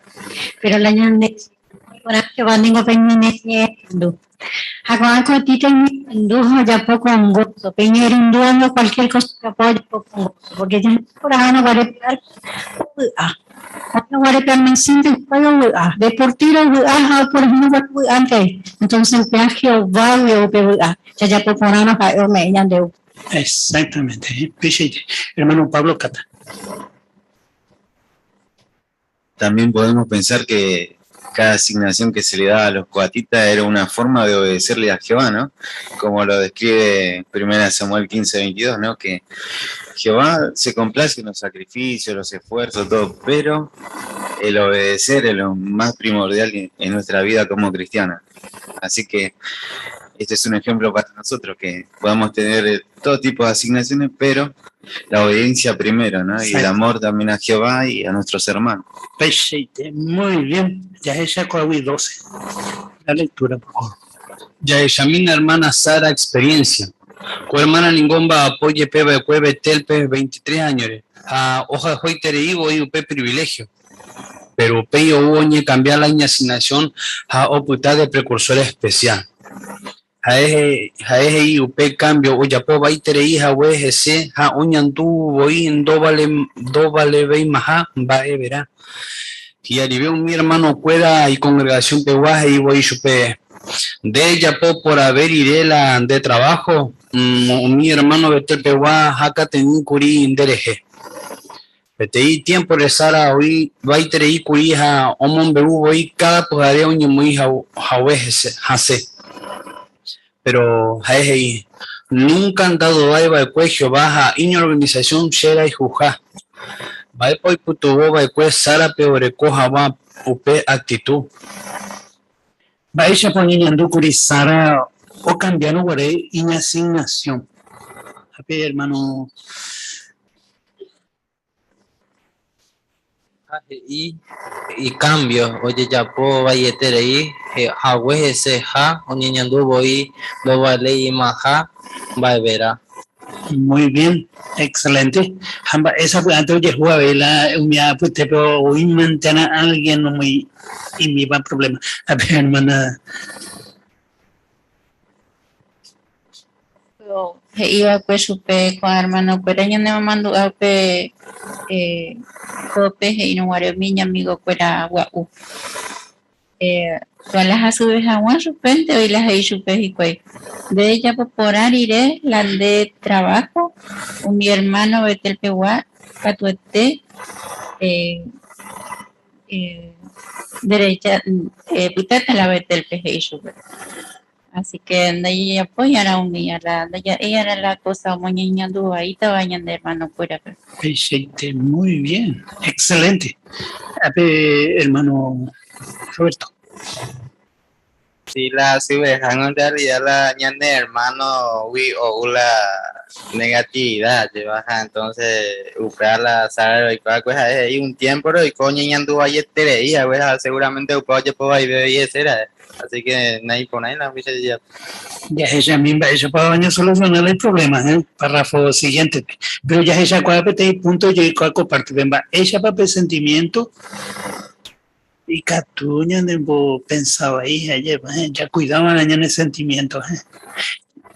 S7: pero la ñande para Jehová ningo peñine ñendo hago con ti tengo ya poco un gozo peñero induando cualquier cosa que apoye poco porque ya por ahora no va a reparar no va a reparar sin puedo de por tiro por ejemplo antes entonces el Jehová ya poco no va me ñande.
S4: Exactamente, hermano Pablo Cata.
S1: También podemos pensar que cada asignación que se le daba a los coatitas era una forma de obedecerle a Jehová, ¿no? Como lo describe 1 Samuel 15:22, ¿no? Que Jehová se complace en los sacrificios, los esfuerzos, todo, pero el obedecer es lo más primordial en nuestra vida como cristianos. Así que este es un ejemplo para nosotros, que podamos tener todo tipo de asignaciones, pero la obediencia primero, ¿no? Y el amor también a Jehová y a nuestros hermanos.
S4: Perfecto, muy bien. Ya es Jacobi 12. La lectura, por favor.
S5: Ya ella, mi hermana Sara, experiencia. Cu hermana Ningomba apoye peba de cueve telpe 23 años. A hoja de hoitere y upe privilegio. Pero upe yo hubo cambiar la asignación a oputar de precursor especial. A ese y upe cambio o ya po baitere hija ese ha uñandu voy en do vale ve maja va verá. Y arribé mi hermano cuera y congregación peguaje y voy chupe. De ella por haber iré la de trabajo, mi hermano Betel Peguá, Jaca Tenú Curí Indereje. Betei tiempo de Sara hoy, Baitere y Curija, Omon Bebu, hoy cada pojaré un muy jase. Pero jaeje, nunca han dado baiba de cuello baja, y organización Shera y Jujá. Baipa y putubo, baicue Sara peorecoja va, upe actitud.
S4: Baisha poniendo Sara o cambiando guaré en asignación. A ver, hermano.
S16: Y cambio, oye, ya puedo vayetere ahí, hawe ese ha, oniñandu voy, lo vale y maja, va a verá.
S4: Muy bien, excelente. Esa pues antes de jugar vela, pues te puedo hoy mantener a alguien no muy y me va problema. A ver, hermana.
S8: Iba pues supe con hermano, pero yo no mando a pe cope y no guardo mi amigo fuera guau. Todas las azubes agua supente hoy las hay supe y cuey. De ella por iré la de trabajo, mi hermano Betel Peguá, Catuete, derecha, putata la Betel Peje y supe. Así que ella apoyará un día, ella era la cosa moñeña dúa ahí te bañan de hermano fuera.
S4: Perfecto, muy bien, excelente. A ver, hermano Roberto.
S9: Sí, la subvejan en realidad la ñande hermano o la negatividad baja, entonces upea la sala y cada cosa ahí un tiempo y coño ñandu ayer tereía seguramente upea ya puedo ahí bebé era así que nadie pone ahí la ficha ya
S4: ella misma ella para solucionar el problema párrafo siguiente pero ya ella cuál punto yo y cuál comparte ella para presentimiento y Catuña pensaba ahí ayer ya cuidaban en el sentimiento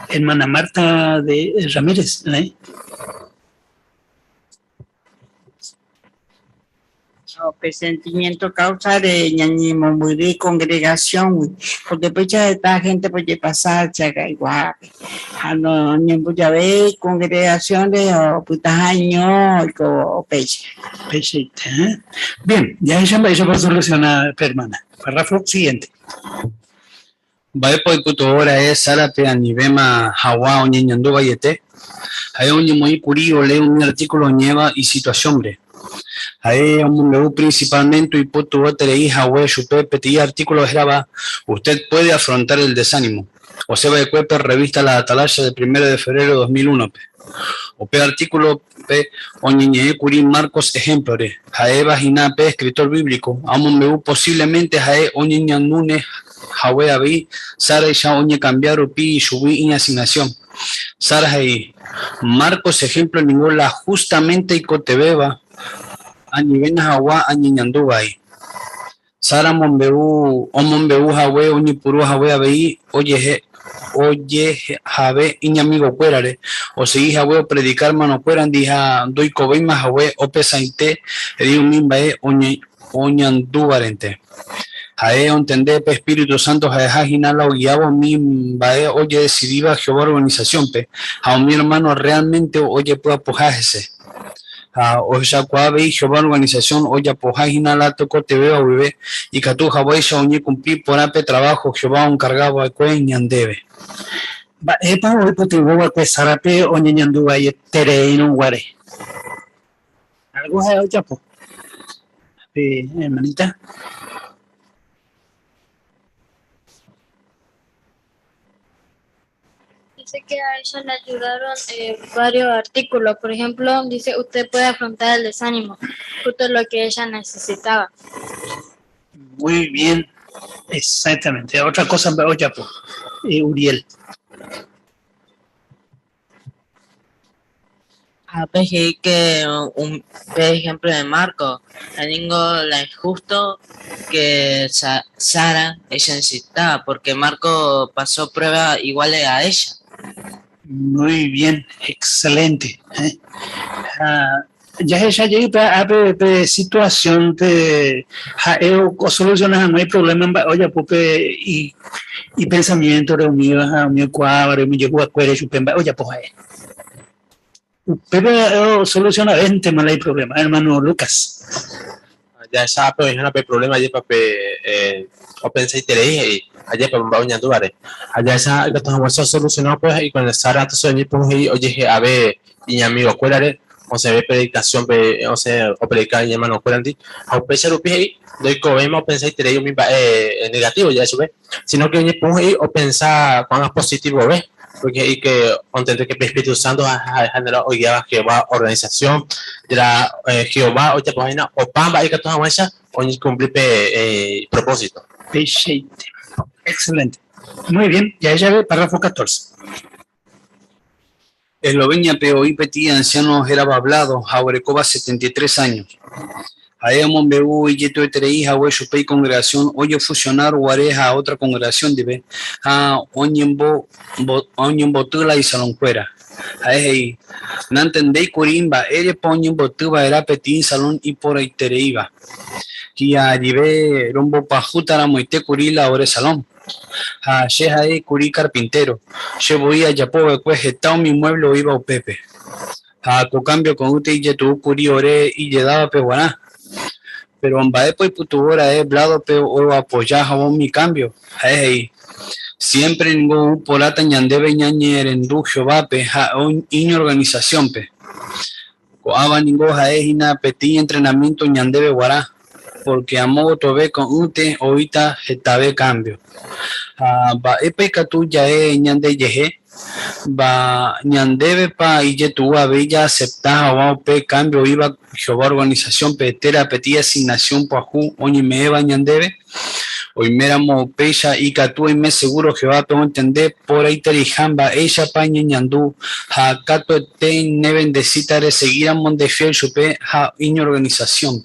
S4: hermana Marta de Ramírez
S7: presentimiento causa de ñañimo muy de congregación porque pues ya esta gente puede pasar chaga igual no ñembu ya ve congregación de putas años o peche
S4: bien ya ella va a solucionar hermana párrafo siguiente
S5: va por puto hora es Sara pe anibema hawa o ñeñando bayete hay un muy curio lee un artículo lleva y situación bre ahí principalmente y puto votere hija we chupe petit artículo graba usted puede afrontar el desánimo o se va de cuepe revista La Atalaya de 1 de febrero de 2001 o pe artículo pe oñeñe curi Marcos ejemplore jae vagina pe escritor bíblico amon posiblemente jae oñeñandune jawe abi Sara ya oñe cambiar upi y subí en asignación Sara jae Marcos ejemplo ninguna justamente y cotebeba a nivel hawa añeñandubai Sara Monbeu o Monbeu jawe oñi puru jawe abi oye jabe iña amigo cuerare o si jawe o predicar mano cueran dija doy cobeima jawe o pesainte di un mimbae oñandubarente jae entender pe Espíritu Santo jae jajinala o guiabo mimbae oye decidiva Jehová organización pe a mi hermano realmente oye pueda pujajese o ya cuave y Jehová organización o ya poja la tocó te veo bebé y catu Hawaii ya uñe cumplir por ape trabajo Jehová un cargado a cuen ñandebe.
S4: Ba epa hoy potivo a sarape o ñandu ay terreno guare. Algo hay otra po. Hermanita.
S6: Dice que a ella le ayudaron varios artículos. Por ejemplo, dice, usted puede afrontar el desánimo, justo lo que ella necesitaba.
S4: Muy bien, exactamente. Otra cosa, oye, pues, Uriel.
S16: Pues que un ejemplo de Marco, la justo que Sara ella necesitaba, porque Marco pasó pruebas iguales a ella.
S4: Muy bien, excelente. Ya ella llega a situación de solucionar no hay problema oye pupe y pensamiento reunido a mi cuadro me llegó a cuere oye pues pero soluciona 20 mal hay problema hermano Lucas.
S18: Ya sabe es una problema allí para o pensé y te leí allá para un baño dure allá esa que estamos solucionado pues y con el Sara todo eso pues oye a ver y amigo cuélare o se ve predicación o sea o predicar y hermano cuélante a pesar de que doy como pensé y te leí un negativo ya eso ve sino que oye pues o pensar cuán positivo ve porque hay que entender que el Espíritu Santo ha generado hoy día Jehová organización de la Jehová oye pues o pamba hay que tomar esa o cumplir propósito.
S4: Excelente. Muy bien, ya ella ve párrafo 14.
S5: Eslovenia POI Petit anciano era hablado, Jaurecova 73 años. Aemon Bebu y Yeto Eterei, Hawe Shupei congregación, oye fusionar Guareja a otra congregación de B, a Oñembo Tula y Saloncuera. Ahí, no entendéis Curimba, ere Poñembo Tuba era Petit Salón y por Etereiba. Que allí ve Rombo Pajuta la Moite Curila Ore Salón. A Shehae Curi Carpintero, yo voy a Yapo, pues estaba mi mueble o iba o Pepe. A tu cambio con usted y Yetu Curi Ore y Yedaba Peguaná. Pero en Baepo y Putubora blado o apoyar jabón mi cambio. Hey, siempre ningún polata ñandebe ñañer en dujo vape a un organización pe. Coaba ningún jaejina petit entrenamiento ñandebe guará. Porque amo tobe con ute oita etabe cambio. Ba epe tu ya ñande yeje. Ba ñandebe pa y yetu abella aceptar a pe cambio iba Jehová organización petera petía asignación pajú oñi me eva ñandebe. Hoy meramo pecha y catu y me seguro Jehová puedo entender por ahí terijamba ella pa ñandú ha cato te ne bendecita de seguir a monde fiel chupe ha iño organización.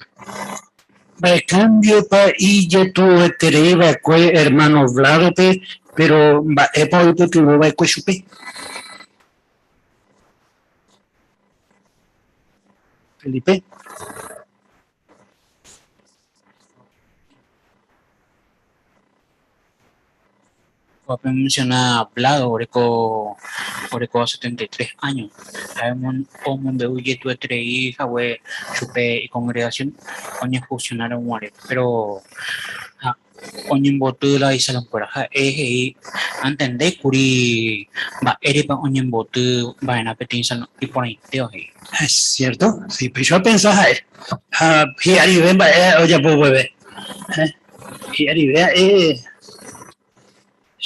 S4: El cambio para y ya tu tereva hermano Vlado pero es para tu tuvo va chupe. Felipe.
S14: Menciona Vlado, Oreco 73 años. Sabemos cómo Beuye tu tres hijas, chupe y congregación, coño fusionaron muere, pero coño embotula y salón por acá, entendé curi va eripa coño embotu va en apetín salón y por ahí te oye.
S4: Es cierto, sí, pues yo pensaba, Hiari ven, oye, pues bebé, Hiari vea,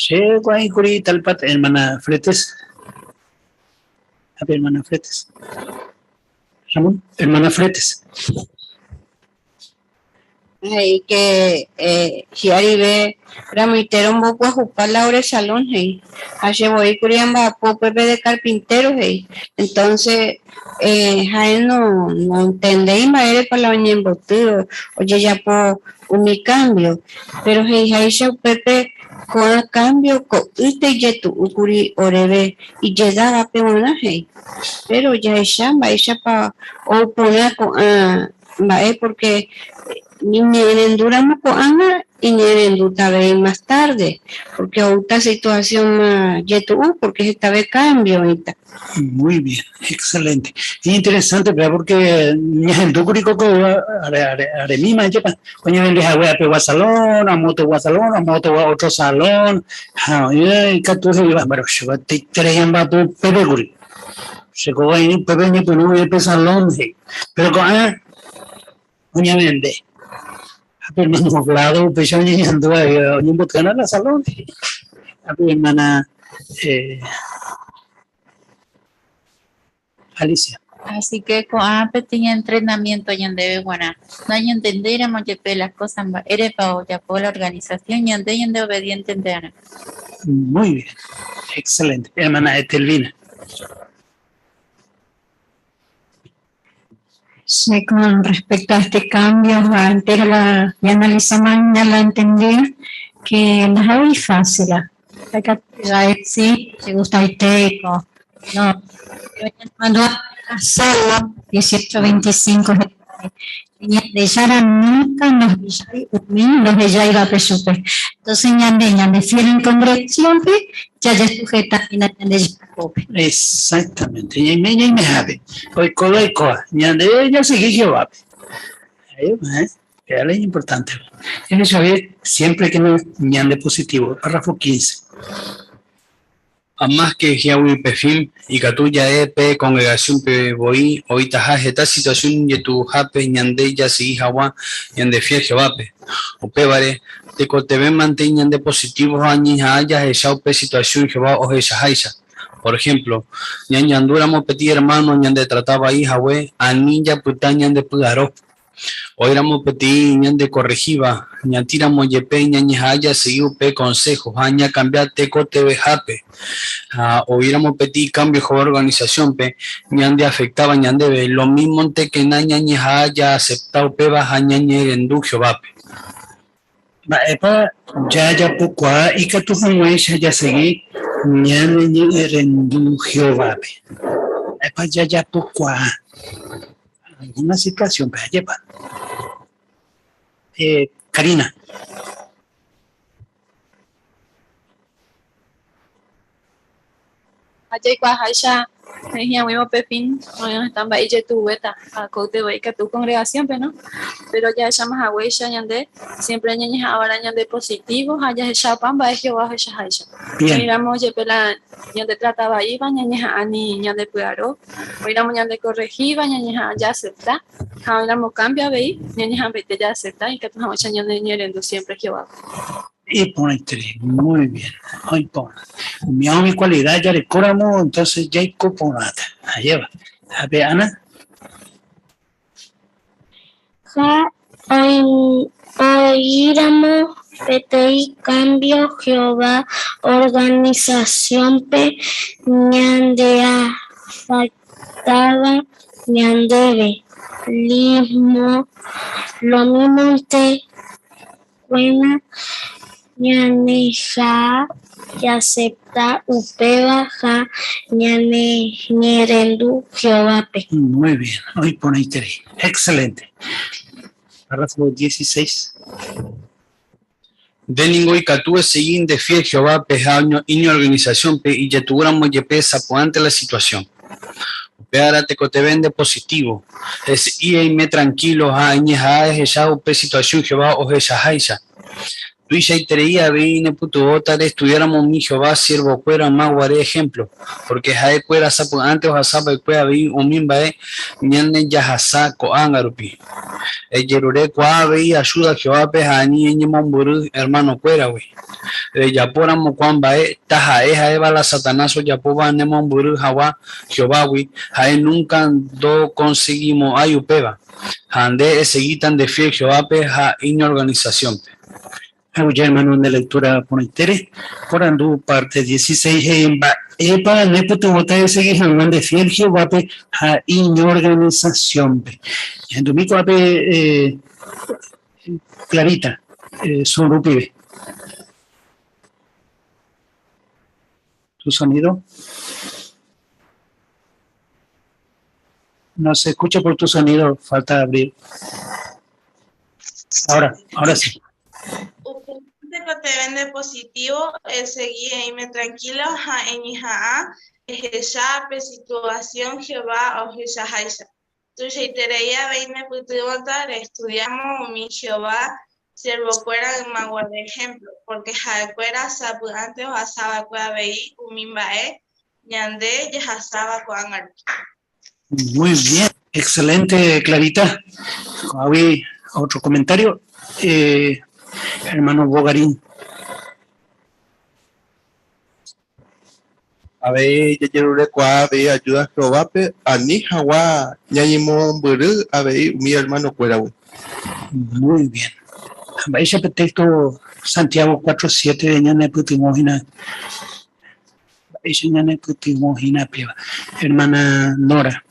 S4: llego ahí curi tal pat hermana Fretes. A ver, hermana Fretes. Ramón, hermana Fretes.
S8: Hey, que Hiari ve Ramitero un poco a jugar la hora salón, hey. Hace voy curiamba a Pepe de carpintero, hey. Entonces, Jaén no entendéis más para la baña embutido, oye, ya por un cambio. Pero hey, Jaén Pepe con cambio con este yetu ukuri orebe y llegaba peona hey. Pero ya ella para oponer con porque ni me enduramos con Ana y Nerenduta ve más tarde, porque otra situación más yetu, porque esta vez cambio ahorita.
S4: Muy bien, excelente. Es interesante, pero porque Ñajendu Curicoko Aremima, coño, vendes a wea pe salón, a moto a otro salón, y catuje iba, pero yo te traían va tu pepe curi. Se coge ahí pepe ni pues no voy a salón, pero con coño vende. Pero no claro, pues yo ni ando a ni buscar a la salón. Hermana Alicia.
S19: Así que con tenía entrenamiento y en debe guaná. No hay entender a las cosas eres para ya por la organización y en de obediente entera.
S4: Muy bien, excelente. Hermana Etelvina.
S7: Sí, con respecto a este cambio, antes ya analizamos, ya la entendí, que no es muy fácil. Sí, te gusta el teco. No, cuando hacerlo, 18-25, de Yara nunca nos de Yaira iba presupe. Entonces, ya me fiel en congregación, ya sujeta en la de Jacob.
S4: Exactamente, y me sabe. Hoy coa, ya de ella sigue Jehová. Que es importante. Tienes que saber siempre que no ñande positivo. Párrafo 15.
S5: A más que Jehová perfil y catuya pe congregación pe voy ahorita esta situación de tu jape ñande ya si jawa ñande fiel Jehová pe o pe vare te cotebe mantengan de positivos años haya esa pe situación Jehová o esa haisa. Por ejemplo, ñanduramos petit hermano ñande trataba ahí jawe a ninja putañan de pugaro. Hoy éramos petit ñande corregiva, ñatiramos yepe ñañejaya seguiu pe consejos, aña cambiate cote jape. Hoy éramos petit cambio de organización pe ñande afectaba ñande ve lo mismo te que ñañejaya aceptado pe baja ñañe endugio vape.
S4: Epa ya poco y que tu muecha ya seguí ñañe endugio vape. Epa ya poco alguna situación, pero lleva. Karina.
S11: Ayer cuaja ya muy pepín, no están ahí ya tu beta, a cote voy que tu congregación, pero ya llamas a huella ñande, siempre ñañas ahora ñande positivos, allá ya pamba es que bajo ella ya. Miramos ya pela ñande trataba ahí, ñañas a ni ñande puaro, miramos ñande corregiva, ñañas ya acepta, miramos cambia veí, ñañas a vete ya acepta y que tu jamás ñande ñerendo siempre que va.
S4: Y pone 3, muy bien. Hoy pone. Mi cualidad ya le coramos, entonces ya hay coponata. Ahí va. A ver, Ana.
S6: Oíramos PTI cambio Jehová organización pe ñandea faltaba ñandebe lismo lo mismo te buena ñaneja y acepta upeba ja ñerendu Jehová pe.
S4: Muy bien, hoy pone 3. Excelente. Párrafo 16.
S5: De ningún catúe seguin de fiel Jehová pejaño y ni organización pe y ya tuviéramos ya pesa ante la situación. Peara te cote vende positivo. Es y me tranquilo a ñeja es ya pe situación Jehová o esa haisa. Tú ya tería vine puto otra estudiáramos mi Jehová siervo fuera más guaré ejemplo porque jae fuera sapo antes o sapo fuera vi un mimba ñane ya hasa ko angarupi el yerure kwa vi ayuda Jehová pejani en momburu hermano fuera we ya poramo kwamba taja eva la satanazo ya poba ne momburu hawa Jehová we jae nunca do conseguimos ayupeba hande seguitan de fiel Jehová peja in organización.
S4: Ya hermano de lectura por interés, por andu parte 16 epa neputo vota de seguir hermano de fiel Jehová pe a in organización pe. En domingo ape Clarita son rupibe. ¿Tu sonido? No se escucha por tu sonido, falta abrir. Ahora sí.
S20: que te vende positivo, seguí y me tranquilo, en hija, ya, situación, Jehová, o ya, tu ya veime putuotar, estudiamos mi Jehová, siervo fuera en magua de ejemplo, porque jacuera sabu antes o asaba cueva veí, umimbae, ñande, ya asaba cuangar.
S4: Muy bien, excelente, Clarita. ¿Hay otro comentario? Hermano Bogarín.
S17: A ver, ya quiero recordar, a ver, ayuda a Jehová, ani Jawa, ñañimo mburu, a ver, mi hermano fuera.
S4: Muy bien. Vais a pretexto Santiago 4:7 de ñane putimojina. Vais a ñane putimojina, hermana Nora.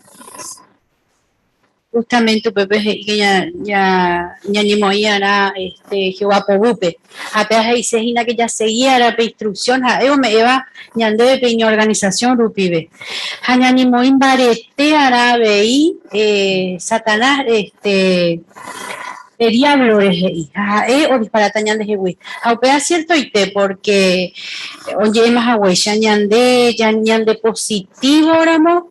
S7: Justamente Pepe que ya ni moía Jehová Pobupe. Apenas ahí se que ya seguía la instrucción, me iba ñande de peña organización rupibe. Haña ni moín barete árabe y Satanás el diablo o disparatañan de Jehová. Aupea cierto y te porque oye más agüe ya ñande positivo oramos.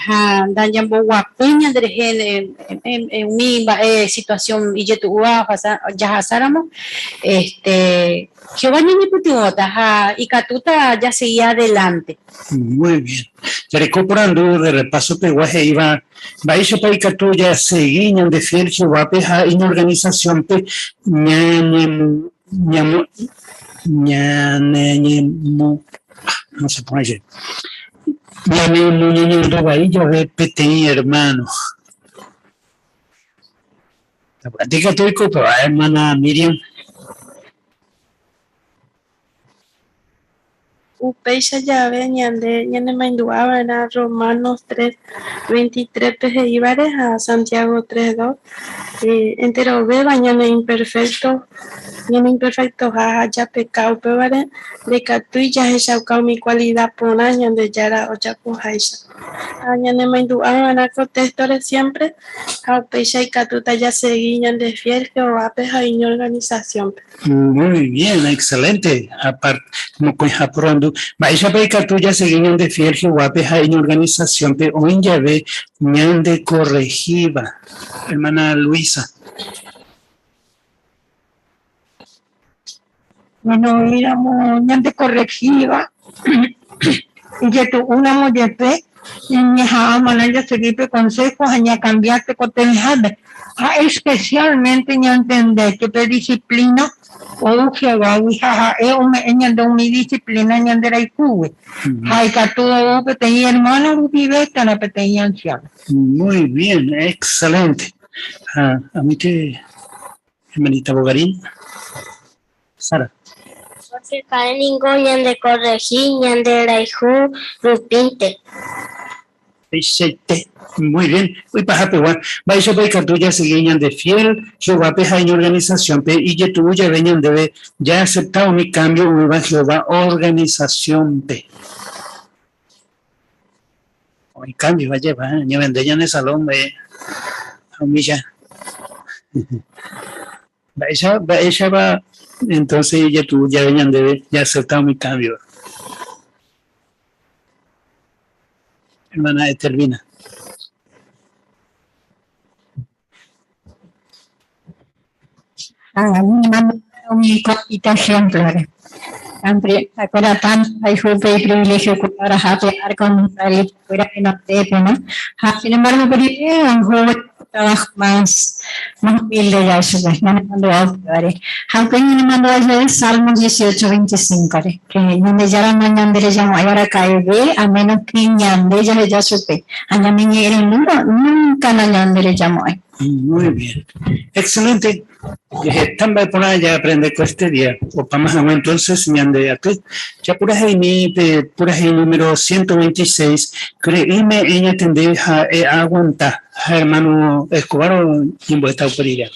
S7: Dan yang bawa punya dari mi situación y tu ya hasáramos Jehová ni putiota y Catuta ya seguía adelante.
S4: Muy bien. Ya recuperando de repaso peguaje iba vais a Catu ya seguían de fiel Jehová peja en organización pe no se pone allí. Ya me ahí yo ve petén hermano. La práctica estoy con hermana Miriam.
S11: Upeisha ya venían de Manduaba en Romanos 3:23 pejeíbares a Santiago 3:2. Entero ve bañana imperfecto ya pecado pebare de catui ya he mi cualidad pona de yara o ya pujaisha. Añane Manduaba en contextores siempre a Upeisha y Catuta ya seguían de fiel Jehová peja y organización.
S4: Muy bien, excelente. Aparte, como con Japrondo, vais a ver que tú ya seguían de fiel Jehová peja en organización, pero hoy ya ve ñande corregiva. Hermana Luisa.
S7: Bueno, éramos ñande corregiva y que tú una mollepe y ya seguir consejos aña cambiarte cotenjade. Especialmente ya entender que te disciplina o Jehová hija ñande mi disciplina ñande la icue. Hay que todo que tenía hermano vive tan pequeña anciana.
S4: Muy bien, excelente. A mí te hermanita Bogarín. Sara.
S6: Porque cae ningún ñande corregir, ñande la hijo rupinte.
S4: Muy bien, voy para pegar. Vais a ver que tú ya seguían de fiel, Jehová peja en organización, y que tú ya venían de ver, ya aceptado mi cambio, me va Jehová organización P. En cambio, vaya, ya vendrían en el salón, a mí ya. Ella va, entonces ya tú ya venían de ver, ya aceptado mi cambio. Hermana Etelvina.
S7: Mi cosita ejemplar. Siempre acuerda tanto hay jupe y privilegio para hablar con el fuera que no te ¿no? Sin embargo, pero un joven trabajo más humilde ya eso es no me mando a hablar. Aunque me mando a leer Salmo 18:25 que no me llaman mañana de llamo ahora cae a menos que ñande ya supe. Allá me nunca mañana de llamo.
S4: Muy bien, excelente. También por allá aprender con este día. O para más entonces, ñande aquí. Ya por ahí número 126. Creíme ella tendrá a aguantar. Hermano Escobar o en vuestra autoridad.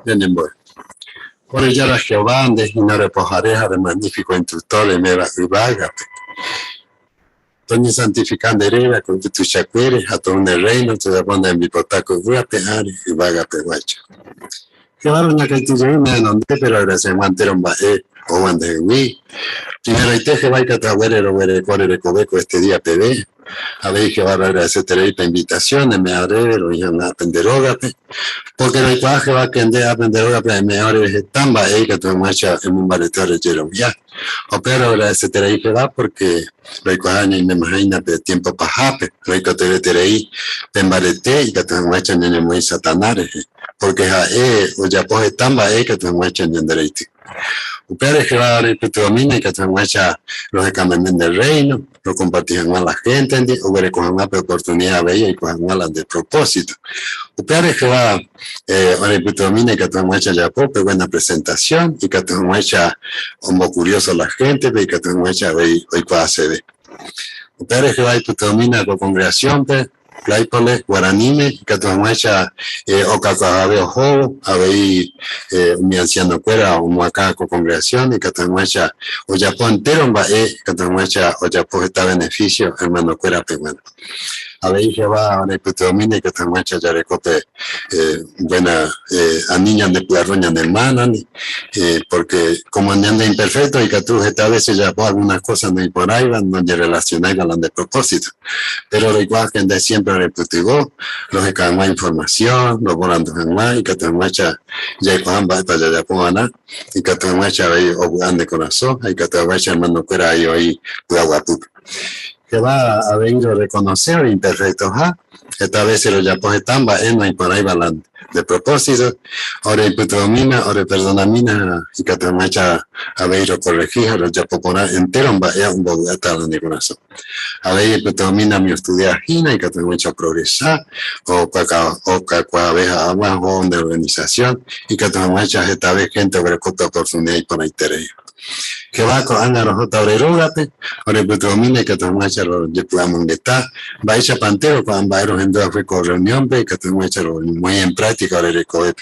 S3: Ñañemboe. Por ella la Jehová, y no repojareja de magnífico instructor de Mera Ubaga. Toñi santificando hereda con que tu chacueres a todo un reino, te da banda en mi potaco, guate, ari, Ubaga, peguacha. Jehová, doña que tú me anondé, pero ahora se manteron bae, o bande hui. Primero, y te Jehová, y que te abuelo, corre, cobeco este día, pebe. A ver, Jehová, agradecer la invitación, me haré, lo iban a aprender, porque no hay cuaje va a aprender a me haré tan bae que tu marcha en un baleteo de ya. O pero agradecer Jehová, porque lo hay cuaje y me imagina de tiempo pajape, lo hay que te leí, en balete y que tu marcha en el muy satanares, porque o ya pues tan bae que tu marcha en el derecho. Pero Jehová que te domina y que te muestra los escamentos del reino, lo compartían con la gente, o que cojan una oportunidad bella y cojan una de propósito. Pero Jehová que te domina y que te muestra ya poco buena presentación y que te muestra como curioso la gente y que te muestra hoy cuál se ve. Pero Jehová que te domina con congregación, Claipole, Guaranime, que te muestra o Cacahabeo Jobo, ahí mi anciano cuera o Muaca con congregación y que te muestra o Japón entero, que te muestra o Japón está beneficio, hermano cuera peguano. A ver, Jehová, ahora que te domine, que te muestra ya recope buena a niñas de puerroña de hermana, porque como andan de imperfecto y que tú a veces ya por algunas cosas no hay por ahí, no te relacionáis con de propósito. Pero lo igual que de siempre reputibó, los que caen más información, los volando en más, y que te muestra ya cuando va para allá por ganar, y que te muestra ahí o de corazón, y que te muestra hermano que era ahí hoy, tu aguapuca. Que va a venir a reconocer imperfectos, esta vez se lo ya pues están no hay por ahí balando de propósito, ahora y domina, ahora perdonamina y que te marcha a ver o corregir, ahora ya popular entero va a un bogotá de corazón. A ver y domina mi estudiar gina y que te marcha a progresar o cada vez abajo de organización y que te marcha esta vez gente que recopa oportunidad y para interés. Que va con Ana Rojota Orerógate, ahora que domina que te muestra los de Puamonguetá, va a echar pantero con Ambaeros en toda fue con reunión, que te muestra muy en práctica, ahora de coep.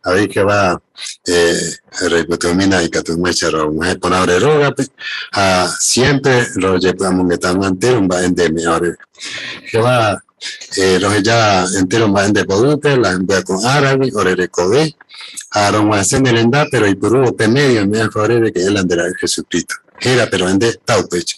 S3: A ver que va, que domina y que te muestra los mujeres por Orerógate, siempre los de Puamonguetá entero va en de ahora. Que va, los ya enteros van de Podupe, las envía con árabe, ahora de coep. Aaron va a hacer merendar, pero y por un medio me da favor de que él andara Jesucristo. Era, pero en de tau pecho.